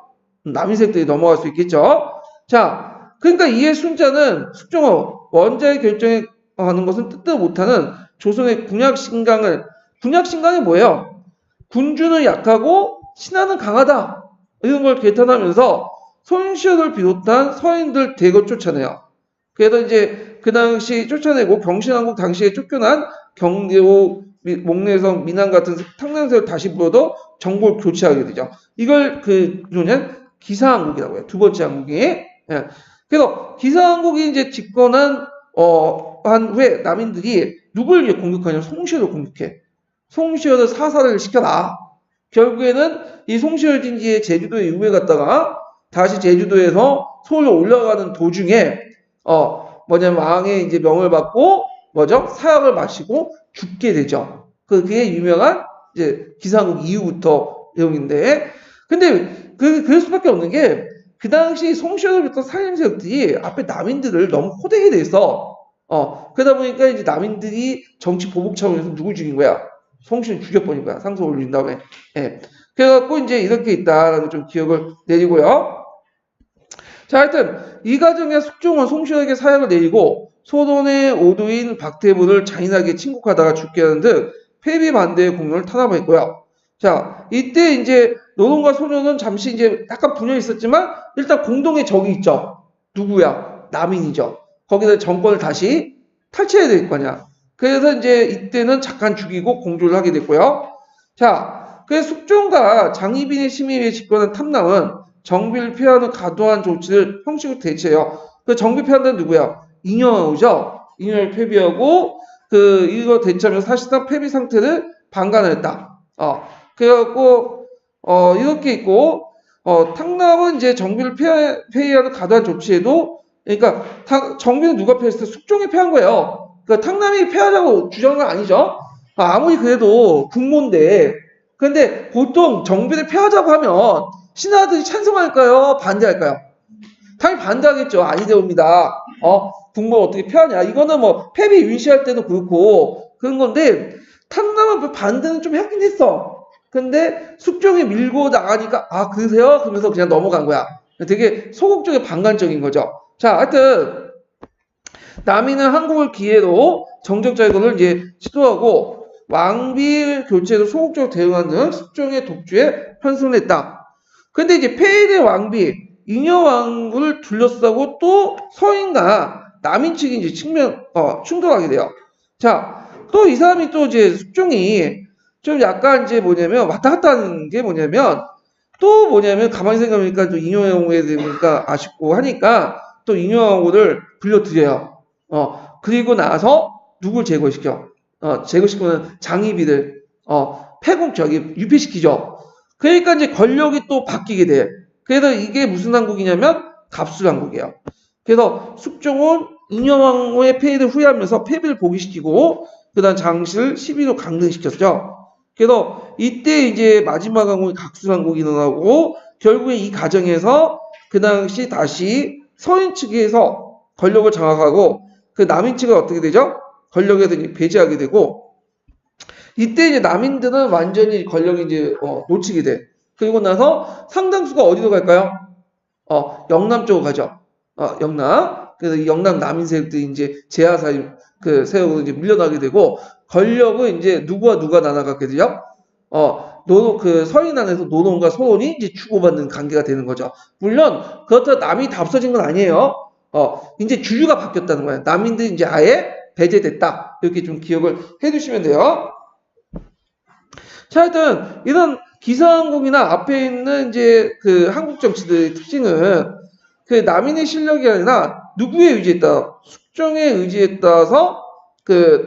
남인세력들이 넘어갈 수 있겠죠. 자, 그러니까 이에 순자는 숙종은 원자의 결정에 하는 것은 뜻도 못하는 조선의 군약신강이 뭐예요? 군주는 약하고 신하는 강하다. 이런 걸 개탄하면서 손시호를 비롯한 서인들 대거 쫓아내요. 그래서 이제 그 당시 쫓아내고 경신왕국 당시에 쫓겨난 경대호, 목내성, 민안 같은 탕량세를 다시 불러도 정보를 교체하게 되죠. 이걸 그러면 기사왕국이라고 해요. 2번째 왕국이. 예. 그래서 기사왕국이 이제 집권한 한 후에 남인들이 누굴 이제 공격하냐면 송시호를 공격해. 송시호를 사살을 시켜라. 결국에는 이 송시호 진지의 제주도에 유배 갔다가 다시 제주도에서 서울로 올라가는 도중에 왕의 이제 명을 받고 사약을 마시고 죽게 되죠. 그게 유명한 이제 기사왕국 이후부터 내용인데, 근데 그럴 수밖에 없는 게 그 당시 송시호부터 살림세력들이 앞에 남인들을 너무 호되게 돼서 그러다 보니까 이제 남인들이 정치 보복 차원에서 누굴 죽인 거야? 송시호를 죽여버린 거야. 상소 올린 다음에. 예. 그래갖고 이제 이렇게 있다라는 좀 기억을 내리고요. 자, 하여튼 이 과정에 숙종은 송시호에게 사약을 내리고 소론의 오도인 박태부를 잔인하게 침국하다가 죽게 하는 등 폐비 반대의 공로를 탄압했고요. 자, 이때 이제 노론과 소론은 잠시 이제 약간 분열이 있었지만 일단 공동의 적이 있죠. 누구야? 남인이죠. 거기다 정권을 다시 탈취해야 될 거 아니야. 그래서 이제 이때는 잠깐 죽이고 공조를 하게 됐고요. 자, 그래서 숙종과 장희빈의 심의에 집권한 탐남은 정비를 피하는 과도한 조치를 형식으로 대체해요. 그 정비 피한다는 누구야? 인여왕후죠. 인여왕을 폐비하고 이거 대체하면서 사실상 폐비 상태를 방관했다. 그래갖고 이렇게 있고 탕남은 이제 정비를 폐위하는 과도한 조치에도 그러니까 정비는 누가 폐했을 때 숙종이 폐한 거예요. 그러니까 탕남이 폐하자고 주장한 건 아니죠. 아무리 그래도 국모인데 근데 보통 정비를 폐하자고 하면 신하들이 찬성할까요? 반대할까요? 당연히 반대하겠죠. 아니되옵니다. 국모를 어떻게 폐하냐. 이거는 뭐 폐비 윤시할 때도 그렇고 그런 건데 탕남은 반대는 좀 하긴 했어. 근데 숙종이 밀고 나가니까 그러세요? 그러면서 그냥 넘어간 거야. 되게 소극적인 반관적인 거죠. 자, 하여튼 남이는 한국을 기회로 정적 재건을 이제 시도하고 왕비 교체에도 소극적으로 대응하는 숙종의 독주에 편승을 했다. 근데 이제 폐해된 왕비 잉여왕후를 둘러싸고 또 서인과 남인 측이 이제 충돌하게 돼요. 자, 또 이 사람이 또 이제 숙종이 좀 약간 이제 뭐냐면 왔다 갔다 하는 게 뭐냐면 또 뭐냐면 가만히 생각해보니까 또 잉여왕후에 대해서 아쉽고 하니까 또 잉여왕후를 불러들여요. 그리고 나서 누굴 제거시켜? 제거시키면 장희비를 유폐시키죠. 그러니까 이제 권력이 또 바뀌게 돼. 그래서 이게 무슨 한국이냐면 갑술한국이에요. 그래서 숙종은 잉여왕후의 폐위를 후회하면서 폐비를 복위시키고 그다음 장씨를 12로 강등시켰죠. 그래서 이때 이제 마지막 항국이 각술한국이 일어나고 결국에 이 과정에서 그 당시 다시 서인 측에서 권력을 장악하고 그 남인 측은 어떻게 되죠? 권력에서 배제하게 되고 이때 이제 남인들은 완전히 권력이 이제 놓치게 돼. 그리고 나서 상당수가 어디로 갈까요? 영남 쪽으로 가죠. 영남. 그래서 이 영남 남인 세력들이 이제 제하사 세력으로 이제 밀려나게 되고 권력은 이제 누가 나눠가게 되죠? 서인 안에서 노론과 소론이 이제 주고받는 관계가 되는 거죠. 물론 그렇다고 남이 다 없어진 건 아니에요. 이제 주류가 바뀌었다는 거예요. 남인들이 이제 아예 배제됐다. 이렇게 좀 기억을 해두시면 돼요. 자, 하여튼 이런 기사항공이나 앞에 있는 이제 한국 정치들의 특징은 남인의 실력이 아니라 누구의 의지에 따라 숙종의 의지에 따라서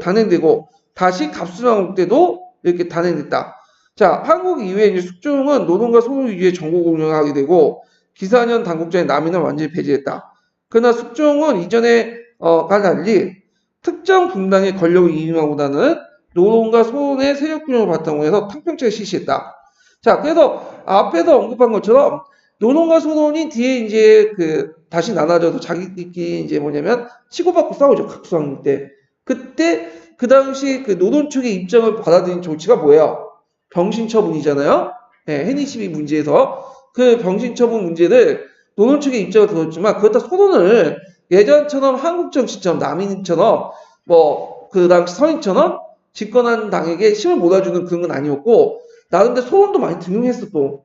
단행되고 다시 갑술한국 때도 이렇게 단행됐다. 자, 한국 이후에 이제 숙종은 노동과 소득 위주의 전국을 운영하게 되고 기사년 당국자의 남인을 완전히 배제했다. 그러나 숙종은 이전에 달리 특정 분당의 권력을 이용하고다는 노동과 소원의 세력 균형을 바탕으로 해서 탕평책을 실시했다. 자, 그래서 앞에서 언급한 것처럼 노동과 소론이 뒤에 이제 다시 나눠져서 자기들끼리 이제 뭐냐면 치고받고 싸우죠. 각수항 때. 그때 그 당시 노동 측의 입장을 받아들인 조치가 뭐예요? 병신처분이잖아요. 네, 해니시비 문제에서 그 병신처분 문제를 노동 측의 입장을 들었지만 그렇다 소론을 예전처럼 한국 정치처럼 남인처럼 그 당시 서인처럼 집권한 당에게 힘을 몰아주는 그런 건 아니었고 나름대로 소론도 많이 등용했어 또.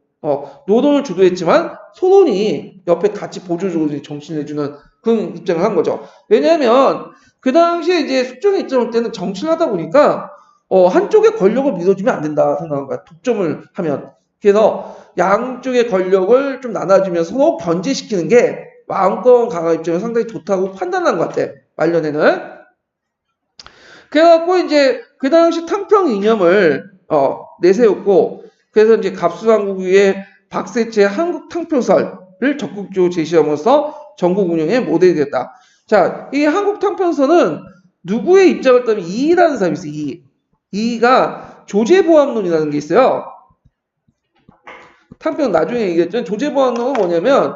노동을 주도했지만 소론이 옆에 같이 보조적으로 정치를 해주는 그런 입장을 한 거죠. 왜냐하면 그 당시에 이제 숙종의 입장일 때는 정치를 하다 보니까 한쪽의 권력을 믿어주면 안 된다 생각한 거야. 독점을 하면. 그래서 양쪽의 권력을 좀 나눠주면서 서로 견제시키는 게 마음껏 강한 입장에서 상당히 좋다고 판단한 것 같아. 말년에는. 그래갖고 이제 그 당시 탕평 이념을 내세웠고 그래서 이제 갑술한국의 박세채의 한국 탕평설을 적극적으로 제시하면서 전국 운영의 모델이 됐다. 자, 이 한국 탕평설은 누구의 입장을 따면 이이라는 사람이 있어요. 이이가 조제보암론이라는 게 있어요. 탕평 나중에 얘기했죠. 조제보암론은 뭐냐면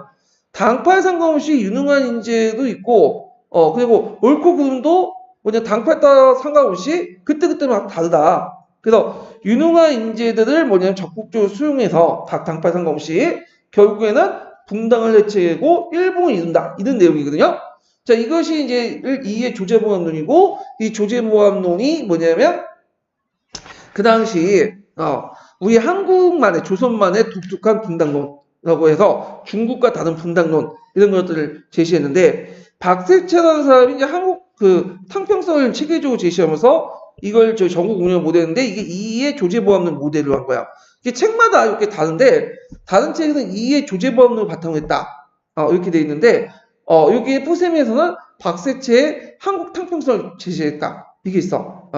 당파에 상관없이 유능한 인재도 있고 그리고 옳고 그름도 당파에 따라 상관없이 그때마다 다르다. 그래서 유능한 인재들을 적극적으로 수용해서 각 당파에 상관없이 결국에는 분당을 해체하고 일본을 이룬다. 이런 내용이거든요. 자, 이것이 이제 이의 조제보암론이고 이 조제보암론이 뭐냐면 그 당시 우리 한국만의 조선만의 독특한 분당론이라고 해서 중국과 다른 분당론 이런 것들을 제시했는데 박세채라는 사람이 이제 그 탕평성을 체계적으로 제시하면서 이걸 저 전국 운영을 모델인데 이게 이해 조제보합론 모델로 한 거야. 이게 책마다 이렇게 다른데 다른 책에서는 이해 조제보합론을 바탕으로 했다. 이렇게 돼 있는데 여기 포세미에서는 박세체의 한국 탕평성을 제시했다. 이게 있어.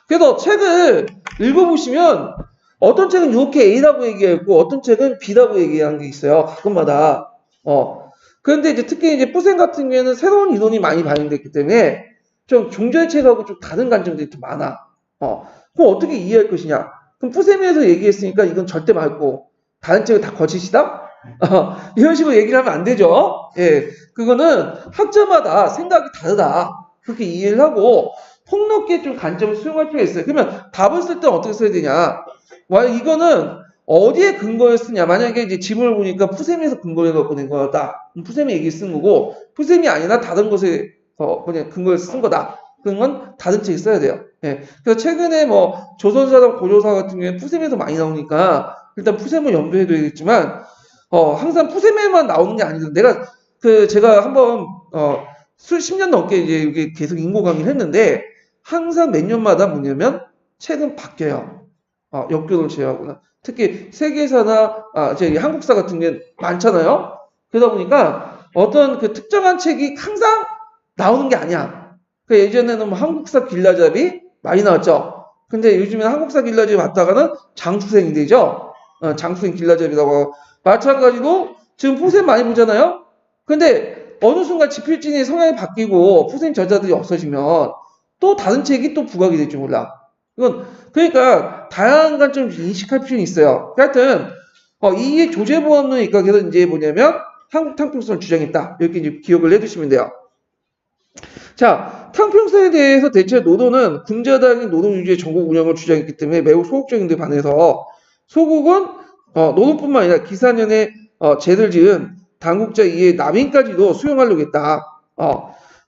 그래서 책을 읽어보시면 어떤 책은 이렇게 A라고 얘기했고 어떤 책은 B라고 얘기한 게 있어요. 가끔마다. 그런데 이제 특히 이제 포셈 같은 경우에는 새로운 이론이 많이 반영됐기 때문에 좀 종전의 책하고 좀 다른 관점들이 좀 많아. 그럼 어떻게 이해할 것이냐? 그럼 포셈에서 얘기했으니까 이건 절대 맞고 다른 책은 다 거짓이다? 이런 식으로 얘기를 하면 안 되죠. 예, 그거는 학자마다 생각이 다르다. 그렇게 이해를 하고 폭넓게 좀 관점을 수용할 필요가 있어요. 그러면 답을 쓸 때는 어떻게 써야 되냐? 이거는 어디에 근거를 쓰냐? 만약에 이제 지문을 보니까 푸셈에서 근거를 갖고 낸 거다. 푸셈이 얘기 쓴 거고, 푸셈이 아니라 다른 것에 그냥 근거를 쓴 거다. 그런 건 다른 책에 써야 돼요. 예. 그래서 최근에 뭐 조선사나 고조사 같은 경우에 푸셈에서 많이 나오니까 일단 푸셈을 염두에 둬야겠지만, 항상 푸셈에만 나오는 게 아니거든. 제가 한번 수십 년 넘게 이제 이게 계속 인고 강의를 했는데 항상 몇 년마다 뭐냐면 책은 바뀌어요. 역교를 제외하고는. 특히 세계사나 저기 한국사 같은 게 많잖아요. 그러다 보니까 어떤 그 특정한 책이 항상 나오는 게 아니야. 그 예전에는 뭐 한국사 길라잡이 많이 나왔죠. 근데 요즘에는 한국사 길라잡이 왔다가는 장수생이 되죠. 장수생 길라잡이라고 하고. 마찬가지로 지금 포셈 많이 보잖아요. 근데 어느 순간 지필진의 성향이 바뀌고 포셈 저자들이 없어지면 또 다른 책이 또 부각이 될지 몰라. 그러니까 다양한 관점을 인식할 필요는 있어요. 하여튼 이의 조제보합론의 입각에서 이제 뭐냐면 한국 탕평성을 주장했다. 이렇게 이제 기억을 해두시면 돼요. 자, 탕평성에 대해서 대체 노도는 군자당이 노동 유지의 전국 운영을 주장했기 때문에 매우 소극적인 데 반해서 소국은 노동뿐만 아니라 기사년에 죄를 지은 당국자 이의 남인까지도 수용하려고 했다.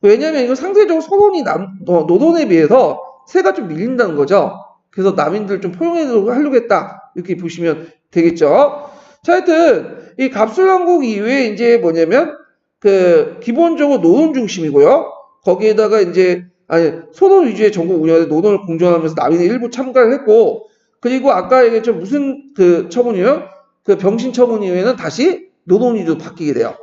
왜냐하면 이거 상대적으로 소론이 노동에 비해서 세가 좀 밀린다는 거죠. 그래서 남인들 좀 포용하려고 했다. 이렇게 보시면 되겠죠. 자, 하여튼 이 갑술왕국 이후에 이제 뭐냐면 기본적으로 노동 중심이고요. 거기에다가 이제 소론 위주의 전국 운영에 노동을 공존하면서 남인의 일부 참가를 했고, 그리고 아까 얘기했죠. 무슨 처분이요? 병신 처분 이후에는 다시 노동 위주로 바뀌게 돼요.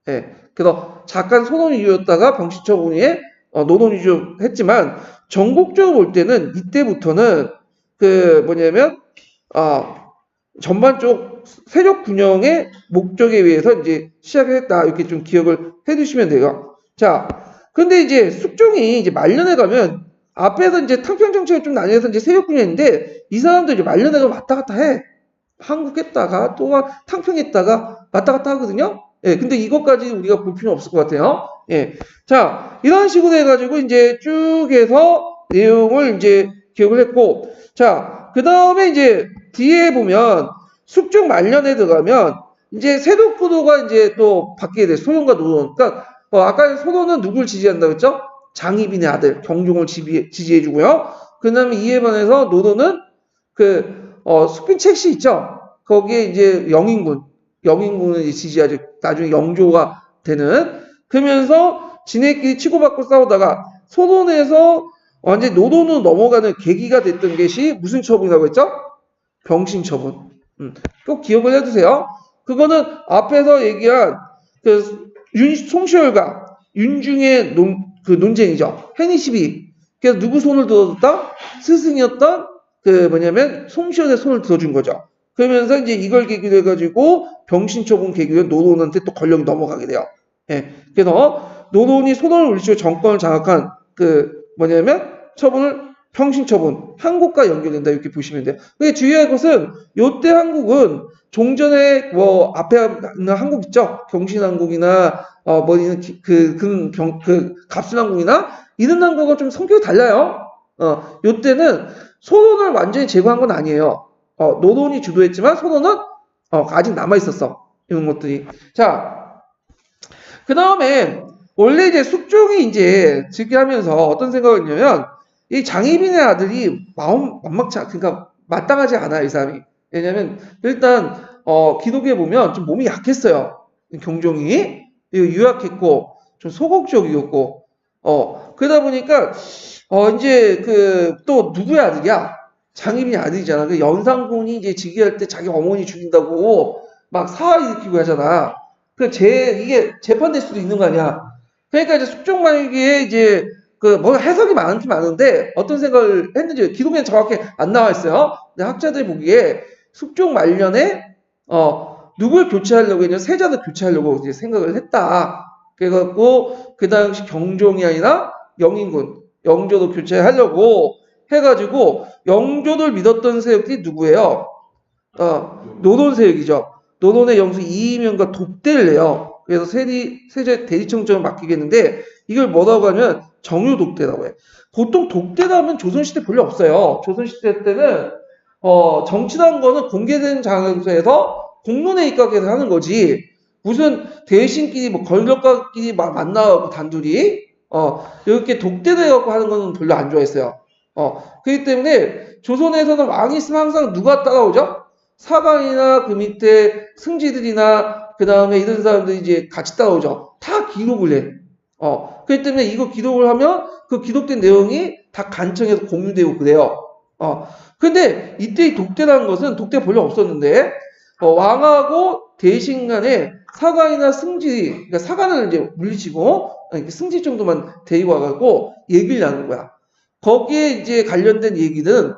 예. 그래서 잠깐 소론 위주였다가 병신 처분 이후에 노동 위주로 했지만 전국적으로 볼 때는 이때부터는 전반적 세력 균형의 목적에 의해서 이제 시작을 했다. 이렇게 좀 기억을 해두시면 돼요. 자, 근데 이제 숙종이 이제 말년에 가면 앞에서 이제 탕평 정책을 좀 나뉘어서 이제 세력 균형인데 이 사람도 이제 말년에 가면 왔다 갔다 해. 한국 했다가 또 탕평 했다가 왔다 갔다 하거든요. 예, 근데 이것까지 우리가 볼 필요는 없을 것 같아요. 예. 자, 이런 식으로 해가지고 이제 쭉 해서 내용을 이제 기억을 했고, 자, 그 다음에 이제 뒤에 보면 숙종 말년에 들어가면 이제 세독 구도가 이제 또 바뀌게 돼. 소론과 노론. 그러니까 아까 소론은 누굴 지지한다고 했죠? 장희빈의 아들 경종을 지지해주고요. 그 다음에 이에 반해서 노론은 숙빈 책시 있죠? 거기에 이제 영인군을 지지하죠. 나중에 영조가 되는. 그러면서 지네끼리 치고받고 싸우다가 소론에서 완전히 노론으로 넘어가는 계기가 됐던 것이 무슨 처분이라고 했죠? 병신 처분. 꼭 기억을 해두세요. 그거는 앞에서 얘기한 송시열과 윤중의 논쟁이죠. 해니 시비. 그래서 누구 손을 들어줬다? 스승이었던 송시열의 손을 들어준 거죠. 그러면서 이제 이걸 계기로 해가지고 병신 처분 계기로 노론한테 또 권력이 넘어가게 돼요. 예. 그래서 노론이 소론을 물리치고 정권을 장악한 처분을 평신 처분, 한국과 연결된다 이렇게 보시면 돼요. 근데 주의할 것은 요때 한국은 종전에 앞에 있는 한국 있죠? 경신한국이나 갑순한국이나 이런 한국은 좀 성격이 달라요. 요때는 소론을 완전히 제거한 건 아니에요. 노론이 주도했지만 소론은 아직 남아 있었어. 이런 것들이. 자, 그 다음에 원래 이제 숙종이 이제 즉위하면서 어떤 생각을 했냐면 이 장희빈의 아들이 그러니까 마땅하지 않아요, 이 사람이. 왜냐면 일단 기록에 보면 좀 몸이 약했어요. 경종이 유약했고 좀 소극적이었고 그러다 보니까, 이제 또 누구의 아들이야? 장희빈이 아들이잖아. 그 연산군이 이제 즉위할 때 자기 어머니 죽인다고 막 사화 일으키고 하잖아. 이게 재판될 수도 있는 거 아니야. 그러니까 이제 숙종말기에 이제 뭐 해석이 많긴 많은데 어떤 생각을 했는지 기록에는 정확히 안 나와 있어요. 근데 학자들이 보기에 숙종 말년에 누굴 교체하려고 했냐, 세자를 교체하려고 이제 생각을 했다. 그래갖고 그 당시 경종이 아니라 영인군, 영조도 교체하려고 해가지고 영조를 믿었던 세력들이 누구예요? 노론 세력이죠. 노론의 영수 이의명과 독대를 내요. 그래서 세제 대리청정을 맡기겠는데 이걸 뭐라고 하면 정유독대라고 해. 보통 독대라면 조선시대 별로 없어요. 조선시대 때는 정치라는 거는 공개된 장소에서 공론에 입각해서 하는 거지. 무슨 대신끼리 뭐 권력가끼리 막 만나고 단둘이 이렇게 독대를 해갖고 하는 거는 별로 안 좋아했어요. 그렇기 때문에 조선에서는 왕이 있으면 항상 누가 따라오죠? 사관이나 그 밑에 승지들이나 그 다음에 이런 사람들이 이제 같이 따라오죠. 다 기록을 해. 그렇기 때문에 이거 기록을 하면 그 기록된 내용이 다 간청해서 공유되고 그래요. 근데 이때 이 독대라는 것은 독대가 별로 없었는데 왕하고 대신 간에 사관이나 승지, 그러니까 사관을 이제 물리치고 승지 정도만 데리고 와가지고 얘기를 나누는 거야. 거기에 이제 관련된 얘기는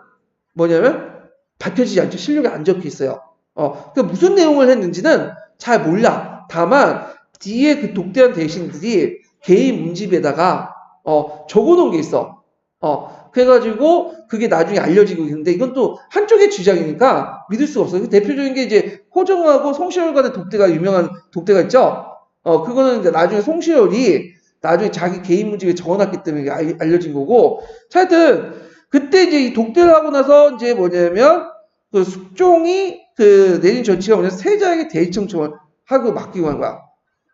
뭐냐면 밝혀지지 않죠. 실력에 안 적혀 있어요. 그러니까 무슨 내용을 했는지는 잘 몰라. 다만 뒤에 그 독대한 대신들이 개인 문집에다가 적어놓은 게 있어. 그래가지고 그게 나중에 알려지고 있는데 이건 또 한쪽의 주장이니까 믿을 수가 없어요. 대표적인 게 이제 호정하고 송시열 간의 독대가 유명한 독대가 있죠. 그거는 이제 나중에 송시열이 나중에 자기 개인 문집에 적어놨기 때문에 알려진 거고. 하여튼 그때 이제 이 독대를 하고 나서 이제 뭐냐면 그 숙종이 내린 조치가 뭐냐면 세자에게 대리청청을 하고 맡기고 한 거야.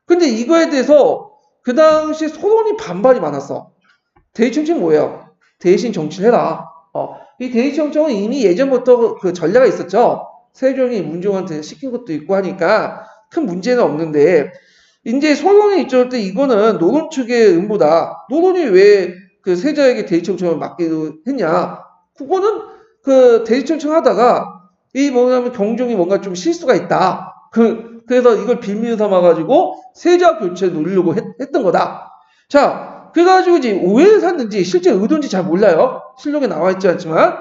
근데 이거에 대해서 그 당시 소론이 반발이 많았어. 대리청청이 뭐예요? 대신 정치를 해라. 이 대리청청은 이미 예전부터 그 전례가 있었죠. 세종이 문종한테 시킨 것도 있고 하니까 큰 문제는 없는데 이제 소론이 있을 때 이거는 노론 측의 음보다 노론이 왜 그 세자에게 대리청청을 맡기도 했냐? 그거는 그 대리청청 하다가 이 뭐냐면 경종이 뭔가 좀 실수가 있다. 그래서 이걸 빌미로 삼아가지고 세자 교체를 노리려고 했던 거다. 자, 그래가지고 이제 오해를 샀는지 실제 의도인지 잘 몰라요. 실록에 나와 있지 않지만.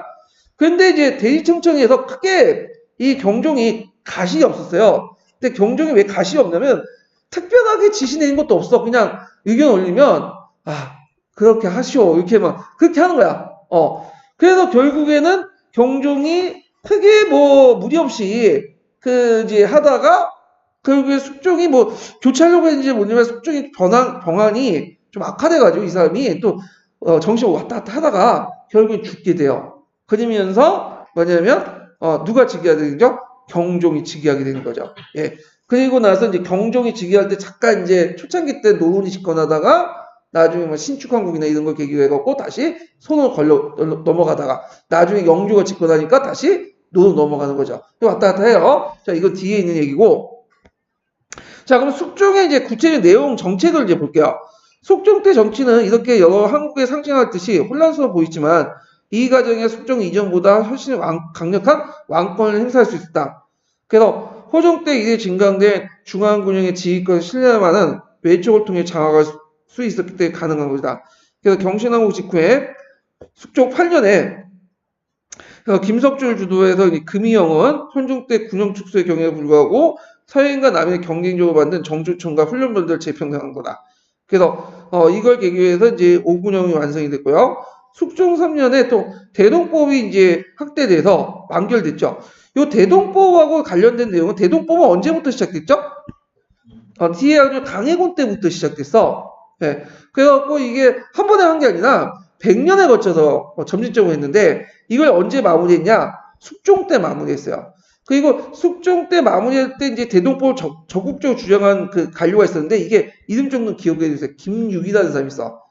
근데 이제 대리청청에서 크게 이 경종이 가실이 없었어요. 근데 경종이 왜 가실이 없냐면 특별하게 지시 내린 것도 없어. 그냥 의견 올리면 그렇게 하시오. 이렇게 막 그렇게 하는 거야. 그래서 결국에는 경종이 크게 뭐 무리 없이 이제 하다가 결국에 숙종이 뭐 교체하려고 했는지 모르지만 숙종이 병환이 좀 악화돼가지고 이 사람이 또 정신 왔다 갔다 하다가 결국에 죽게 돼요. 그러면서 뭐냐면 누가 즉위하게 되는 거죠? 경종이 즉위하게 되는 거죠. 예. 그리고 나서 이제 경종이 즉위할 때 잠깐 이제 초창기 때 노론이 집권하다가 나중에 뭐 신축한국이나 이런 걸 계기로 해갖고 다시 손을 넘어가다가 나중에 영조가 집권하니까 다시 노론 넘어가는 거죠. 왔다 갔다 해요. 자, 이거 뒤에 있는 얘기고. 자, 그럼 숙종의 이제 구체적인 내용 정책을 이제 볼게요. 숙종 때 정치는 이렇게 여러 한국에 상징할 듯이 혼란스러워 보이지만 이 과정에 숙종 이전보다 훨씬 강력한 왕권을 행사할 수 있었다. 그래서 호종 때 이래 진강된 중앙군영의 지휘권 신뢰만은 외척을 통해 장악할 수 있었기 때문에 가능한 것이다. 그래서 경신왕후 직후에 숙종 8년에 김석주를 주도해서 금이영은 현종 때 군영 축소의 경우에 불구하고 서인과 남인의 경쟁적으로 만든 정주청과 훈련병들을 재평등한 거다. 그래서 이걸 계기로 해서 이제 오군영이 완성이 됐고요. 숙종 3년에 또 대동법이 이제 확대돼서 완결됐죠. 이 대동법하고 관련된 내용은 대동법은 언제부터 시작됐죠? 뒤에 아주 강해군 때부터 시작됐어. 네. 그래갖고 이게 한 번에 한 게 아니라 100년에 거쳐서 점진적으로 했는데 이걸 언제 마무리했냐? 숙종 때 마무리했어요. 그리고 숙종 때 마무리할 때 이제 대동법을 적극적으로 주장한 그 관료가 있었는데 이게 이름 정도는 기억해 주세요. 김육이라는 사람이 있어.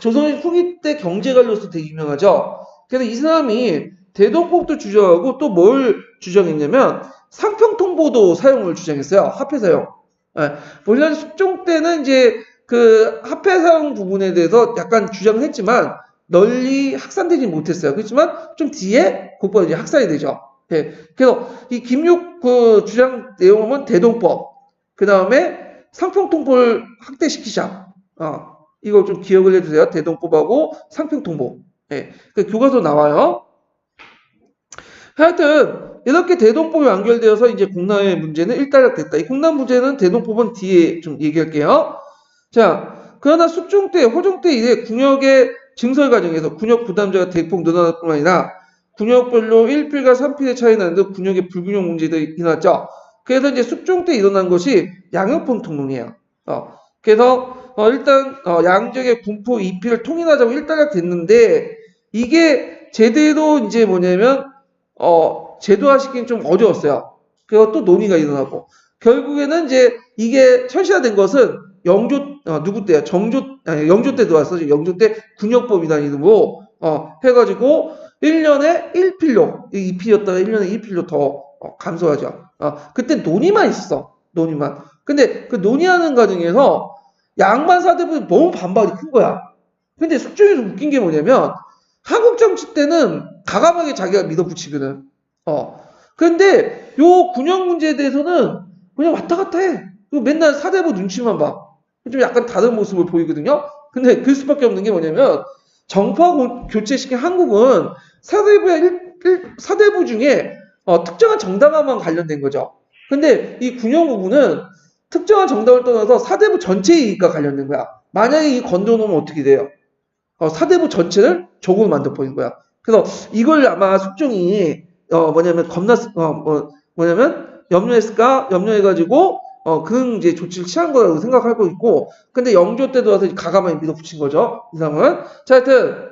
조선 후기 때 경제관료로서 되게 유명하죠. 그래서 이 사람이 대동법도 주장하고 또 뭘 주장했냐면 상평통보도 사용을 주장했어요. 화폐 사용. 네. 원래 숙종 때는 이제 그 합해상 부분에 대해서 약간 주장을 했지만 널리 확산되지 못했어요. 그렇지만 좀 뒤에 곧바로 이제 확산이 되죠. 예. 그래서 이 김육 그 주장 내용은 대동법, 그 다음에 상평통보를 확대시키자. 이거 좀 기억을 해주세요. 대동법하고 상평통보. 예. 그 교과서 나와요. 하여튼 이렇게 대동법이 완결되어서 이제 공남의 문제는 일단락됐다. 이 공남 문제는 대동법은 뒤에 좀 얘기할게요. 자, 그러나 숙종 때, 호종 때 이래 군역의 증설 과정에서 군역 부담자가 대폭 늘어날 뿐만 아니라 군역별로 1필과 3필의 차이 나는데 군역의 불균형 문제들이 일어났죠. 그래서 이제 숙종 때 일어난 것이 양역봉 통론이에요. 그래서 일단 양적의 군포 2필을 통일하자고 일단락됐는데 이게 제대로 이제 뭐냐면 제도화시키긴 좀 어려웠어요. 그리고 또 논의가 일어나고 결국에는 이제 이게 현실화된 것은 영조 누구 때야? 영조 때 들어왔어. 영조 때 군역법이라는 이름으로 해가지고 1년에 1필로 2필이었다가 1년에 2필로 더 감소하죠. 그때 논의만 있었어. 논의만. 근데 그 논의하는 과정에서 양반 사대부에 너무 반발이 큰 거야. 근데 숙종에서 웃긴 게 뭐냐면 한국 정치 때는 가감하게 자기가 밀어붙이거든. 근데 요 군역 문제에 대해서는 그냥 왔다 갔다 해. 그리고 맨날 사대부 눈치만 봐. 좀 약간 다른 모습을 보이거든요. 근데 그 수밖에 없는 게 뭐냐면 정파 교체시킨 한국은 사대부 중에 특정한 정당화만 관련된 거죠. 근데 이 군역 부분은 특정한 정당을 떠나서 사대부 전체 이익과 관련된 거야. 만약에 이 건져놓으면 어떻게 돼요? 사대부 전체를 적으로 만들어버린 거야. 그래서 이걸 아마 숙종이 뭐냐면 뭐냐면 염려해가지고 그 이제 조치를 취한 거라고 생각하고 있고, 근데 영조 때도 와서 가감하게 밀어붙인 거죠. 이상은. 자, 하여튼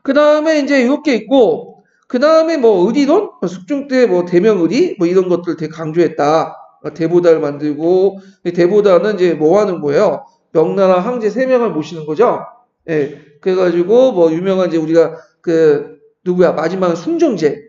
그 다음에 이제 이렇게 있고, 그 다음에 뭐 의리론, 숙종 때 뭐 대명의리 뭐 이런 것들 되게 강조했다. 대보다를 만들고, 대보다는 이제 뭐 하는 거예요? 명나라 황제 3명을 모시는 거죠. 예. 그래가지고 뭐 유명한 이제 우리가 그 누구야? 마지막은 숭정제.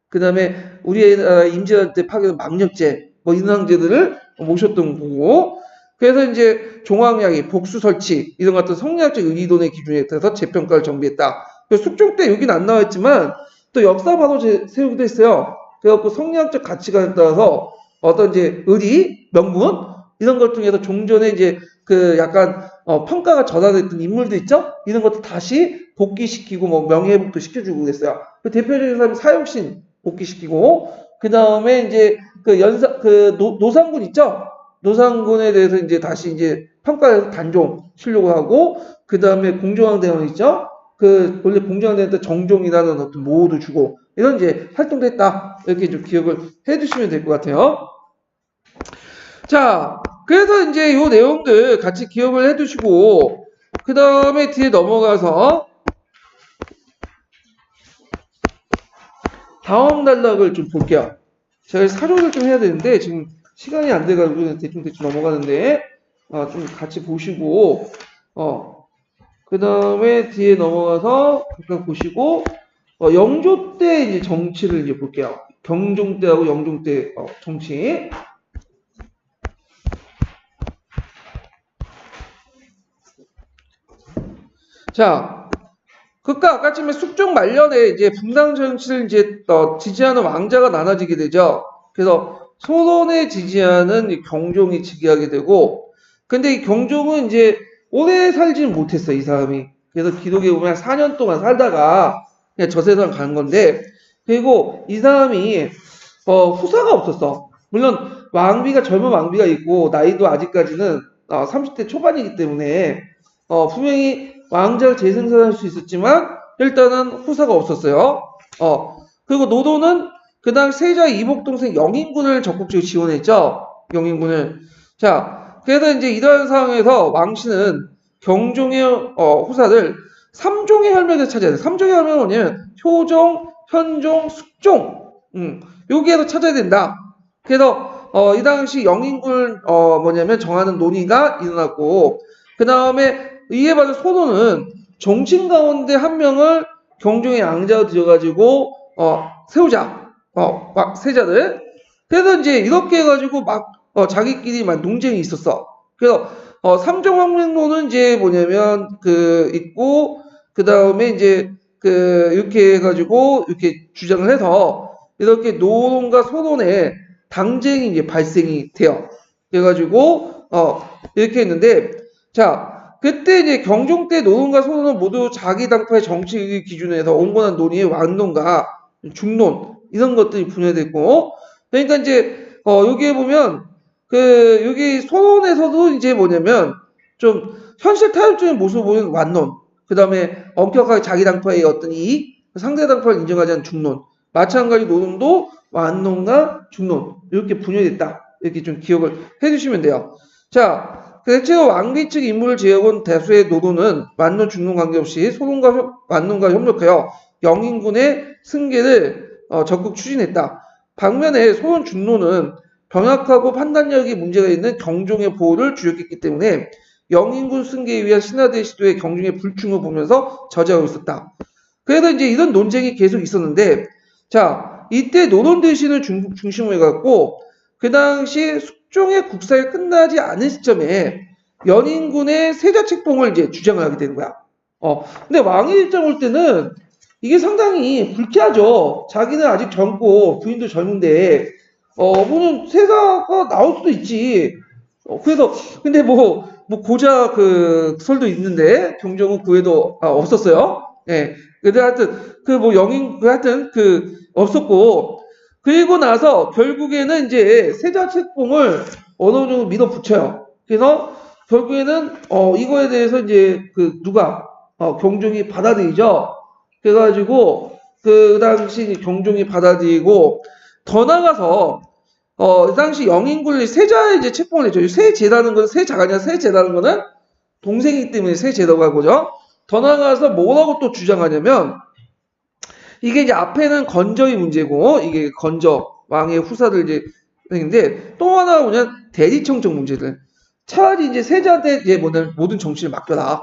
그 다음에 우리나라 임진왜란 때 파괴된 망력제. 뭐 이런 황제들을 모셨던 거고. 그래서 이제 종황약이 복수 설치 이런 같은 성리학적 의리론의 기준에 따라서 재평가를 정비했다. 숙종 때 여기는 안 나와있지만 또 역사 바로 세우기도 했어요. 그래갖고 성리학적 가치관에 따라서 어떤 이제 의리, 명분 이런 것 중에서 종전에 이제 그 약간 평가가 전환됐던 인물들 있죠? 이런 것도 다시 복귀시키고 뭐 명예회복도 시켜주고 그랬어요. 그 대표적인 사람이 사육신 복귀시키고 그 다음에 이제 그 노상군 있죠? 노상군에 대해서 이제 다시 이제 평가해서 단종 치려고 하고 그 다음에 공정왕대원 있죠? 그 원래 공정왕대원 때 정종이라는 어떤 모호도 주고 이런 이제 활동도 했다. 이렇게 좀 기억을 해두시면 될 것 같아요. 자, 그래서 이제 요 내용들 같이 기억을 해두시고 그 다음에 뒤에 넘어가서 다음 단락을 좀 볼게요. 제가 사료를 좀 해야 되는데 지금 시간이 안 돼가지고 대충 넘어가는데 좀 같이 보시고 그 다음에 뒤에 넘어가서 잠깐 보시고 영조 때 이제 정치를 이제 볼게요. 경종 때하고 영종 때 정치. 자, 그니까 아까쯤에 숙종 말년에 이제 분당 정치를 이제 지지하는 왕자가 나눠지게 되죠. 그래서 소론에 지지하는 경종이 즉위하게 되고, 근데 이 경종은 이제 오래 살지는 못했어, 이 사람이. 그래서 기록에 보면 4년 동안 살다가 그냥 저 세상 가는 건데, 그리고 이 사람이 후사가 없었어. 물론 왕비가 젊은 왕비가 있고 나이도 아직까지는 30대 초반이기 때문에 분명히 왕자를 재생산할 수 있었지만 일단은 후사가 없었어요. 그리고 노도는 그당 세자의 이복 동생 영인군을 적극적으로 지원했죠. 영인군을. 자, 그래서 이제 이러한 상황에서 왕씨는 경종의 후사를 3종의 혈맥에서 찾아야 돼. 3종의 혈맥은 뭐냐면 효종, 현종, 숙종. 여기에서 찾아야 된다. 그래서 이 당시 영인군을 뭐냐면 정하는 논의가 일어났고 그 다음에 이에 받은 소론은 정친 가운데 한 명을 경종의 양자로 들여가지고 세우자 세자들. 그래서 이제 이렇게 해가지고 막 자기끼리 막 논쟁이 있었어. 그래서 삼정황명론은 이제 뭐냐면 있고 그 다음에 이제 이렇게 해가지고 이렇게 주장을 해서 이렇게 노론과 소론의 당쟁이 이제 발생이 돼요. 그래가지고 이렇게 했는데 자 그때 이제 경종 때 노론과 소론은 모두 자기 당파의 정치 기준에서 온건한 논의의 완론과 중론 이런 것들이 분열됐고 그러니까 이제 여기에 보면 여기 소론에서도 이제 뭐냐면 좀 현실 타협적인 모습을 보이는 완론 그 다음에 엄격하게 자기 당파의 어떤 이익 상대 당파를 인정하지 않는 중론 마찬가지 노론도 완론과 중론 이렇게 분열됐다 이렇게 좀 기억을 해주시면 돼요. 자 대체로 왕비 측 인물을 제외한 다수의 노론은 완론 중론 관계없이 소론과 완론과 협력하여 영인군의 승계를 적극 추진했다. 반면에 소론 중론은 병약하고 판단력이 문제가 있는 경종의 보호를 주력했기 때문에 영인군 승계에 위한 신하들의 시도에 경종의 불충을 보면서 저지하고 있었다. 그래서 이제 이런 논쟁이 계속 있었는데 자 이때 노론 대신을 중심으로 해갖고 그 당시 숙종의 국사가 끝나지 않은 시점에 연인군의 세자 책봉을 이제 주장을 하게 되는 거야. 근데 왕의 입장 볼 때는 이게 상당히 불쾌하죠. 자기는 아직 젊고 부인도 젊은데 뭐는 세자가 나올 수도 있지. 그래서 근데 뭐 고자 설도 있는데 경종은 그 외에도 없었어요. 예. 근데 하여튼 영인 하여튼 없었고 그리고 나서 결국에는 이제 세자 책봉을 어느 정도 밀어붙여요. 그래서 결국에는 이거에 대해서 이제 누가 경종이 받아들이죠. 그래가지고 그 당시 경종이 받아들이고 더 나가서 그 당시 영인군이 세자의 이제 책봉을 했죠. 세제라는 거는 세자가 아니라 세제라는 거는 동생이기 때문에 세제라고 하고요. 더 나가서 뭐라고 또 주장하냐면 이게 이제 앞에는 건적이 문제고 이게 건적 왕의 후사들 이제 인데 또 하나가 뭐냐 대리청정 문제들. 차라리 이제 세자한테 이제 모든 정치를 맡겨라.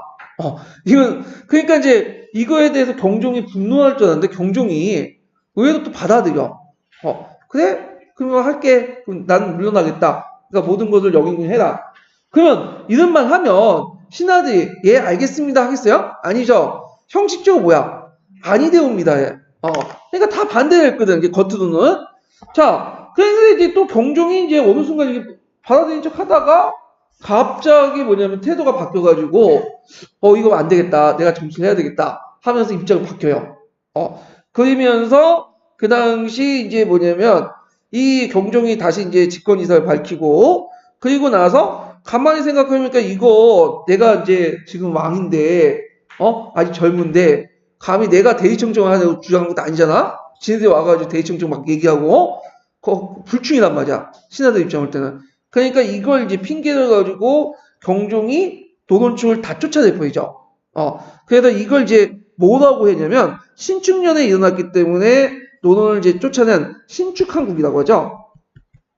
이건 그러니까 이제 이거에 대해서 경종이 분노할 줄 알았는데 경종이 의외로 또 받아들여. 그래? 그러면 할게. 그럼 난 물러나겠다. 그러니까 모든 것을 영인군이 해라. 그러면 이런 말 하면 신하들이 예 알겠습니다 하겠어요? 아니죠. 형식적으로 뭐야? 아니 되옵니다. 그러니까 다 반대했거든. 이게 겉으로는. 자, 그래서 이제 또 경종이 이제 어느 순간 이게 받아들인 척 하다가 갑자기 뭐냐면 태도가 바뀌어가지고 이거 안 되겠다. 내가 정치를 해야 되겠다. 하면서 입장을 바뀌어요. 그러면서 그 당시 이제 뭐냐면 이 경종이 다시 이제 집권 이사를 밝히고 그리고 나서 가만히 생각해보니까 이거 내가 이제 지금 왕인데 아직 젊은데 감히 내가 대리청정을 하려고 주장한 것도 아니잖아. 지네들이 와가지고 대리청정 막 얘기하고 불충이란 말이야. 신하들 입장 볼 때는. 그러니까 이걸 이제 핑계를 가지고 경종이 노론층을 다 쫓아낼 보이죠. 그래서 이걸 이제 뭐라고 했냐면 신축년에 일어났기 때문에 노론을 이제 쫓아낸 신축한국이라고 하죠.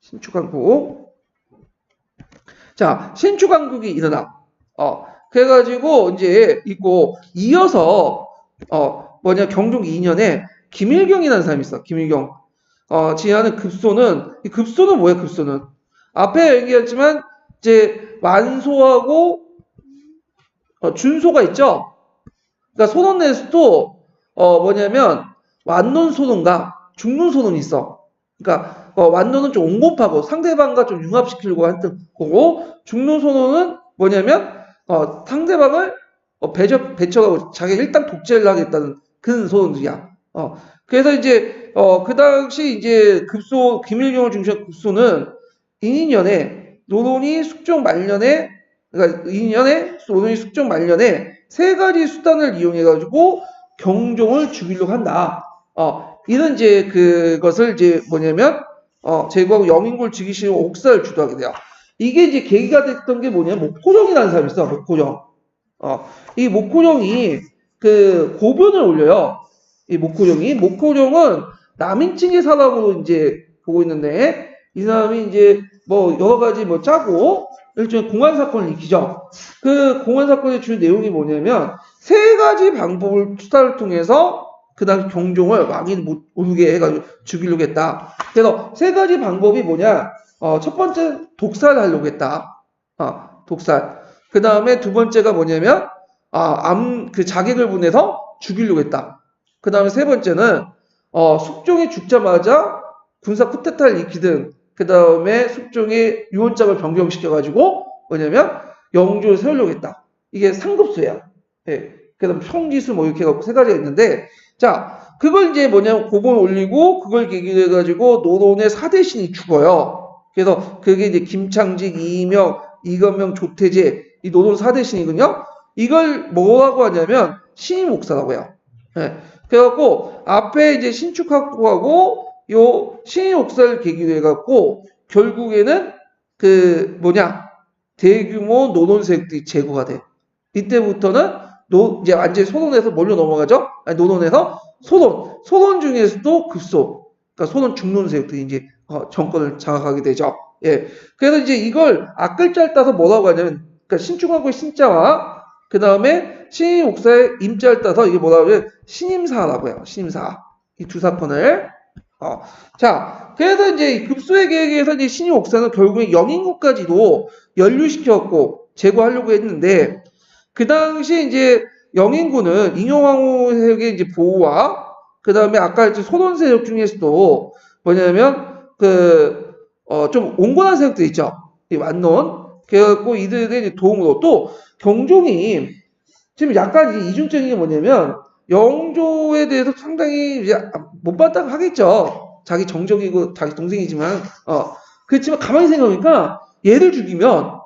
신축한국. 자, 신축한국이 일어나. 그래가지고 이제 있고 이어서 경종 2년에 김일경이라는 사람이 있어. 김일경. 지휘하는 급소는 이 급소는 뭐야? 급소는 앞에 얘기했지만 이제 완소하고 준소가 있죠. 그러니까 소론 내에서도 완론 소론과 중론 소론이 있어. 그러니까 완론은 좀 온건파고 상대방과 좀 융합시키려고 하는 거고 중론 소론은 상대방을 배척하고 자기가 일단 독재를 하겠다는 그런 소론들이야. 그래서 이제 그 당시 이제 김일경을 중심한 급소는 2년에 노론이 숙종 말년에 세 가지 수단을 이용해가지고 경종을 죽이려고 한다. 이런 이제 그것을 이제 제거하고 영인군을 죽이시는 옥사를 주도하게 돼요. 이게 이제 계기가 됐던 게 목호령이라는 사람이 있어. 목호령. 이 목호령이 고변을 올려요. 이 목호령은 남인칭의 사람으로 이제 보고 있는데 이 사람이 이제 여러 가지 짜고 일종의 공안 사건을 일으키죠. 그 공안 사건의 주요 내용이 뭐냐면 세 가지 방법을 수사를 통해서 그 당시 경종을 왕인 못 오르게 해가지고 죽이려고 했다. 그래서 세 가지 방법이 뭐냐? 첫 번째 독살을 하려고 했다. 독살. 그 다음에 두 번째가 뭐냐면, 그 자객을 보내서 죽이려고 했다. 그 다음에 세 번째는, 숙종이 죽자마자 군사 쿠데타를 일으키든, 그 다음에 숙종이 유언장을 변경시켜가지고, 뭐냐면, 영조를 세우려고 했다. 이게 상급수예요. 예. 그 다음 평지수 뭐 이렇게 해갖고 세 가지가 있는데, 자, 그걸 이제 뭐냐면 고봉을 올리고, 그걸 계기로 해가지고 노론의 사대신이 죽어요. 그래서 그게 이제 김창직, 이명, 이건명, 조태제, 이 노론 사대신이거든요. 이걸 뭐라고 하냐면, 신임옥사라고 해요. 예. 그래갖고, 앞에 이제 신축학부하고, 요 신임옥사를 계기로 해갖고, 결국에는 대규모 노론세력들이 제거가 돼. 이때부터는 이제 완전히 소론에서 뭘로 넘어가죠? 노론에서 소론 중에서도 급소, 그러니까 소론 중론 세력들이 이제 정권을 장악하게 되죠. 예. 그래서 이제 이걸 앞글자를 따서 뭐라고 하냐면, 그러니까 신축하고의 신자와 그 다음에 신임옥사의 임자를 따서 이게 뭐라고 해요? 신임사라고 해요. 신임사. 이 두 사건을. 자, 그래서 이제 급소의 계획에 의해서 이제 신임옥사는 결국에 영인국까지도 연루시켰고 제거하려고 했는데, 그 당시 이제 영인군은 인효왕후 세력의 이제 보호와 그 다음에 아까 이제 소론 세력 중에서도 뭐냐면 좀 온건한 세력들 있죠. 이 완론. 그래갖고 이들의 이제 도움으로 또 경종이 지금 약간 이중적인 게 뭐냐면 영조에 대해서 상당히 이제 못마땅하겠죠. 자기 정적이고 자기 동생이지만 그렇지만 가만히 생각하니까 얘를 죽이면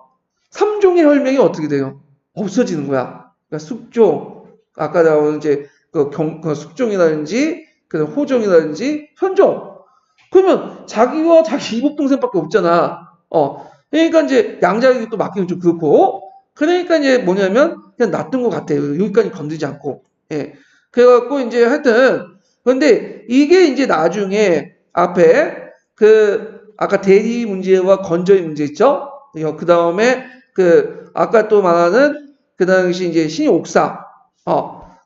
삼종의 혈맹이 어떻게 돼요? 없어지는 거야. 그러니까 숙종, 아까 나온 이제 숙종이라든지 호종이라든지 현종. 그러면 자기와 자기 이복 동생밖에 없잖아. 그러니까 이제 양자에게 또 맡기면 좀 그렇고. 그러니까 이제 뭐냐면 그냥 놔둔 것 같아요. 여기까지 건드리지 않고. 예. 그래갖고 이제 하여튼 근데 이게 이제 나중에 앞에 아까 대리 문제와 건조의 문제 있죠? 그 다음에 아까 또 말하는 그 당시 이제 신옥사,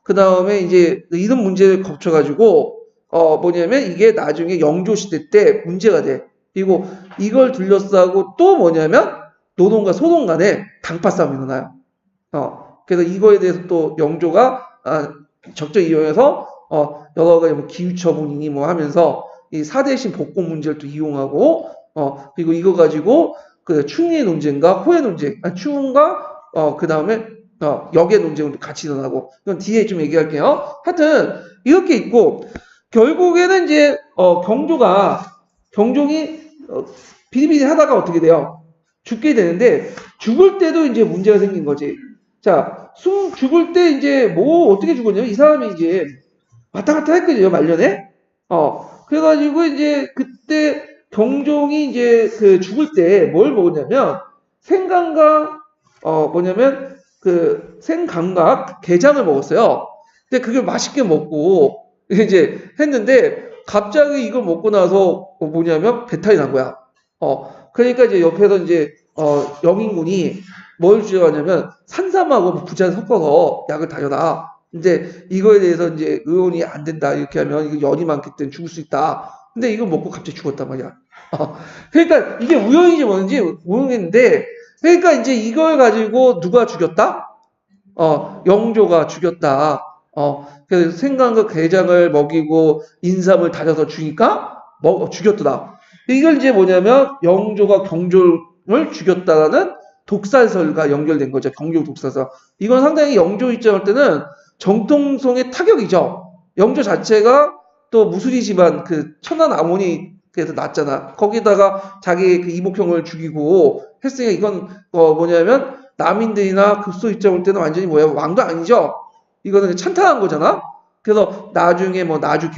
그 다음에 이제 이런 문제를 거쳐가지고, 뭐냐면 이게 나중에 영조 시대 때 문제가 돼. 그리고 이걸 둘러싸고 또 뭐냐면 노론과 소론 간에 당파 싸움이 일어나요. 그래서 이거에 대해서 또 영조가, 적적 이용해서, 여러 가지 뭐 기후처분이니 뭐 하면서 이 사대신 복권 문제를 또 이용하고, 그리고 이거 가지고 충의 논쟁과 호의 논쟁, 충과 그 다음에 역의 논쟁도 같이 일어나고 이건 뒤에 좀 얘기할게요. 하여튼 이렇게 있고 결국에는 이제 경종이 비리비리 하다가 어떻게 돼요? 죽게 되는데 죽을 때도 이제 문제가 생긴 거지. 자, 죽을 때 이제 뭐 어떻게 죽었냐면 이 사람이 이제 왔다 갔다 했거든요, 말년에. 그래가지고 이제 그때 경종이 이제 죽을 때 뭘 먹었냐면 생강과 뭐냐면 생강과 게장을 먹었어요. 근데 그게 맛있게 먹고 이제 했는데 갑자기 이걸 먹고 나서 뭐냐면 배탈이 난 거야. 그러니까 이제 옆에서 이제 영인군이 뭘 주장하냐면 산삼하고 부자를 섞어서 약을 다려라. 근데 이거에 대해서 이제 의원이 안 된다 이렇게 하면 이거 연이 많기 때문에 죽을 수 있다. 근데 이걸 먹고 갑자기 죽었단 말이야. 그러니까 이게 우연인지 뭔지 모르겠는데, 그러니까 이제 이걸 가지고 누가 죽였다? 영조가 죽였다. 그래서 생강과 게장을 먹이고 인삼을 다져서 주니까 죽였더라. 이걸 이제 뭐냐면 영조가 경종을 죽였다라는 독살설과 연결된 거죠. 경종 독살설. 이건 상당히 영조 입장할 때는 정통성의 타격이죠. 영조 자체가 또 무술이 집안 천안 아모니 그래서 났잖아. 거기다가 자기 이복형을 죽이고 했으니까 이건 뭐냐면 남인들이나 급소 입장할 때는 완전히 왕도 아니죠. 이거는 찬탄한 거잖아. 그래서 나중에 뭐 나주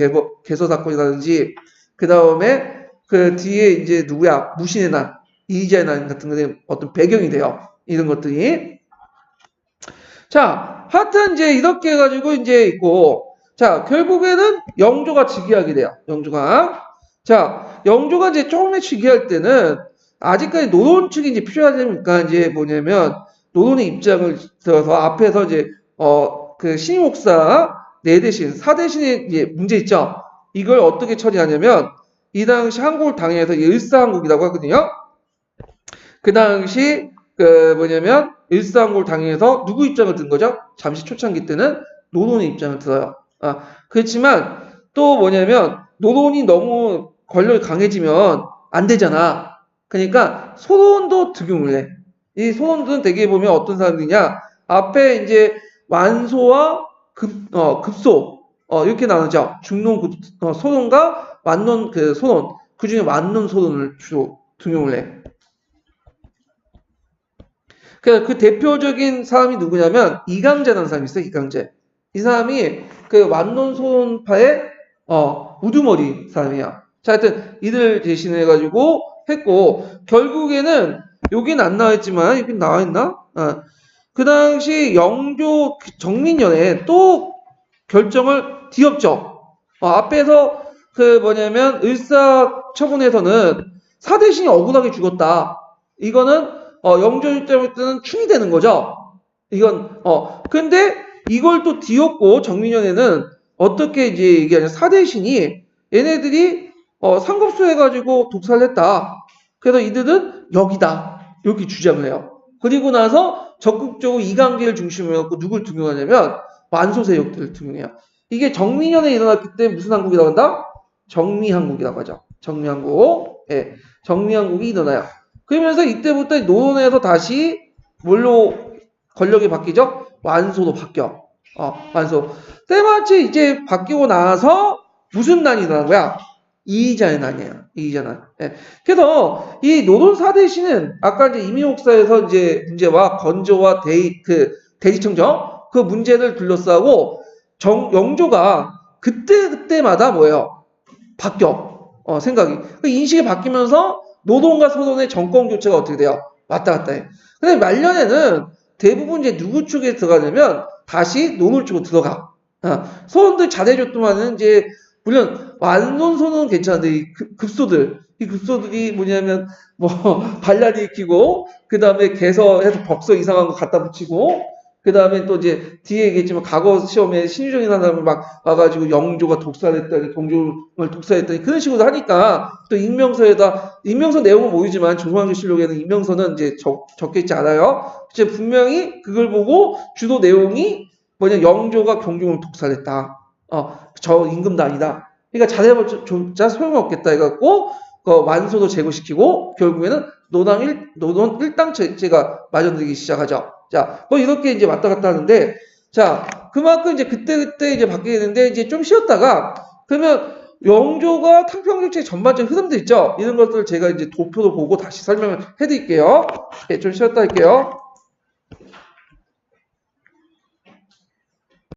개서 사건이라든지 그 다음에 뒤에 이제 누구야 무신의 난 이의자의 난 같은 것에 어떤 배경이 돼요. 이런 것들이. 자, 하여튼 이제 이렇게 해가지고 이제 있고, 자, 결국에는 영조가 즉위하게 돼요. 영조가 이제 처음에 즉위할 때는 아직까지 노론 측이 이제 필요하니까 이제 뭐냐면 노론의 입장을 들어서 앞에서 이제 신임옥사 4대신, 4대신의 이제 문제 있죠. 이걸 어떻게 처리하냐면 이 당시 한국을 당해서 일사한국이라고 하거든요. 그 당시 뭐냐면 일사항고를 당해서 누구 입장을 든 거죠? 잠시 초창기 때는 노론의 입장을 들어요. 그렇지만 또 뭐냐면 노론이 너무 권력이 강해지면 안 되잖아. 그러니까 소론도 등용을 해. 이 소론들은 대개 보면 어떤 사람들이냐? 앞에 이제 완소와 급소 이렇게 나누죠. 중론 소론과 완론 소론 그 중에 완론 소론을 주로 등용을 해. 그 대표적인 사람이 누구냐면 이강재라는 사람이 있어요. 이강재. 이 사람이 그 완론 소론파의 우두머리 사람이야. 자, 하여튼 이들 대신해 가지고 했고 결국에는 여긴 안 나와있지만 여긴 나와있나? 그 당시 영조 정민년에 또 결정을 뒤엎죠. 앞에서 뭐냐면 을사처분에서는 사대신이 억울하게 죽었다. 이거는 영조 입장에서는 충이 되는 거죠. 이건 근데 이걸 또 뒤엎고 정민년에는 어떻게 이제 얘기하냐 사대신이 얘네들이 상급수 해가지고 독살을 했다. 그래서 이들은 여기다 이렇게 주장을 해요. 그리고 나서 적극적으로 이강기를 중심으로 해서 누굴 등용하냐면 완소세력들을 등용해요. 이게 정민년에 일어났기 때문에 무슨 한국이라고 한다? 정미한국이라고 하죠. 정미한국. 예, 정미한국이 일어나요. 그러면서 이때부터 노론에서 다시 뭘로 권력이 바뀌죠? 완소로 바뀌어. 완소. 때마치 이제 바뀌고 나서 무슨 난이 일어난 거야? 이의자의 난이에요. 이의자 난. 예. 그래서 이 노론 사대시는 아까 이제 이민옥사에서 이제 문제와 건조와 대지청정 그 문제를 둘러싸고 영조가 그때마다 뭐예요? 바뀌어. 생각이. 그 인식이 바뀌면서 노론과 소론의 정권 교체가 어떻게 돼요? 왔다 갔다 해. 근데 말년에는 대부분 이제 누구 쪽에 들어가냐면 다시 노론 쪽으로 들어가. 소론들 잘해줬더만은 이제 물론 완론 소론은 괜찮은데 이 급소들이 뭐냐면 뭐 발랄이 익히고 그 다음에 개서해서 벅서 이상한 거 갖다 붙이고 그 다음에 또 이제 뒤에 얘기했지만 과거 시험에 신유정이라는 사람을 막 와가지고 영조가 독살했다니 동조를 독살했다니 그런 식으로 하니까 또 익명서 내용은 모르지만 조선왕조실록에는 익명서는 이제 적혀 있지 않아요. 이제 분명히 그걸 보고 주도 내용이 뭐냐 영조가 경종을 독살했다. 저 임금도 아니다. 그러니까 잘해봤자 소용없겠다 해갖고 완소도 제거시키고 결국에는 노론 일당제가 마련되기 시작하죠. 자, 뭐 이렇게 이제 왔다 갔다 하는데, 자, 그만큼 이제 그때 이제 바뀌게 되는데, 이제 좀 쉬었다가, 그러면 영조가 탕평정책 전반적인 흐름도 있죠? 이런 것들을 제가 이제 도표도 보고 다시 설명을 해드릴게요. 좀 쉬었다 할게요.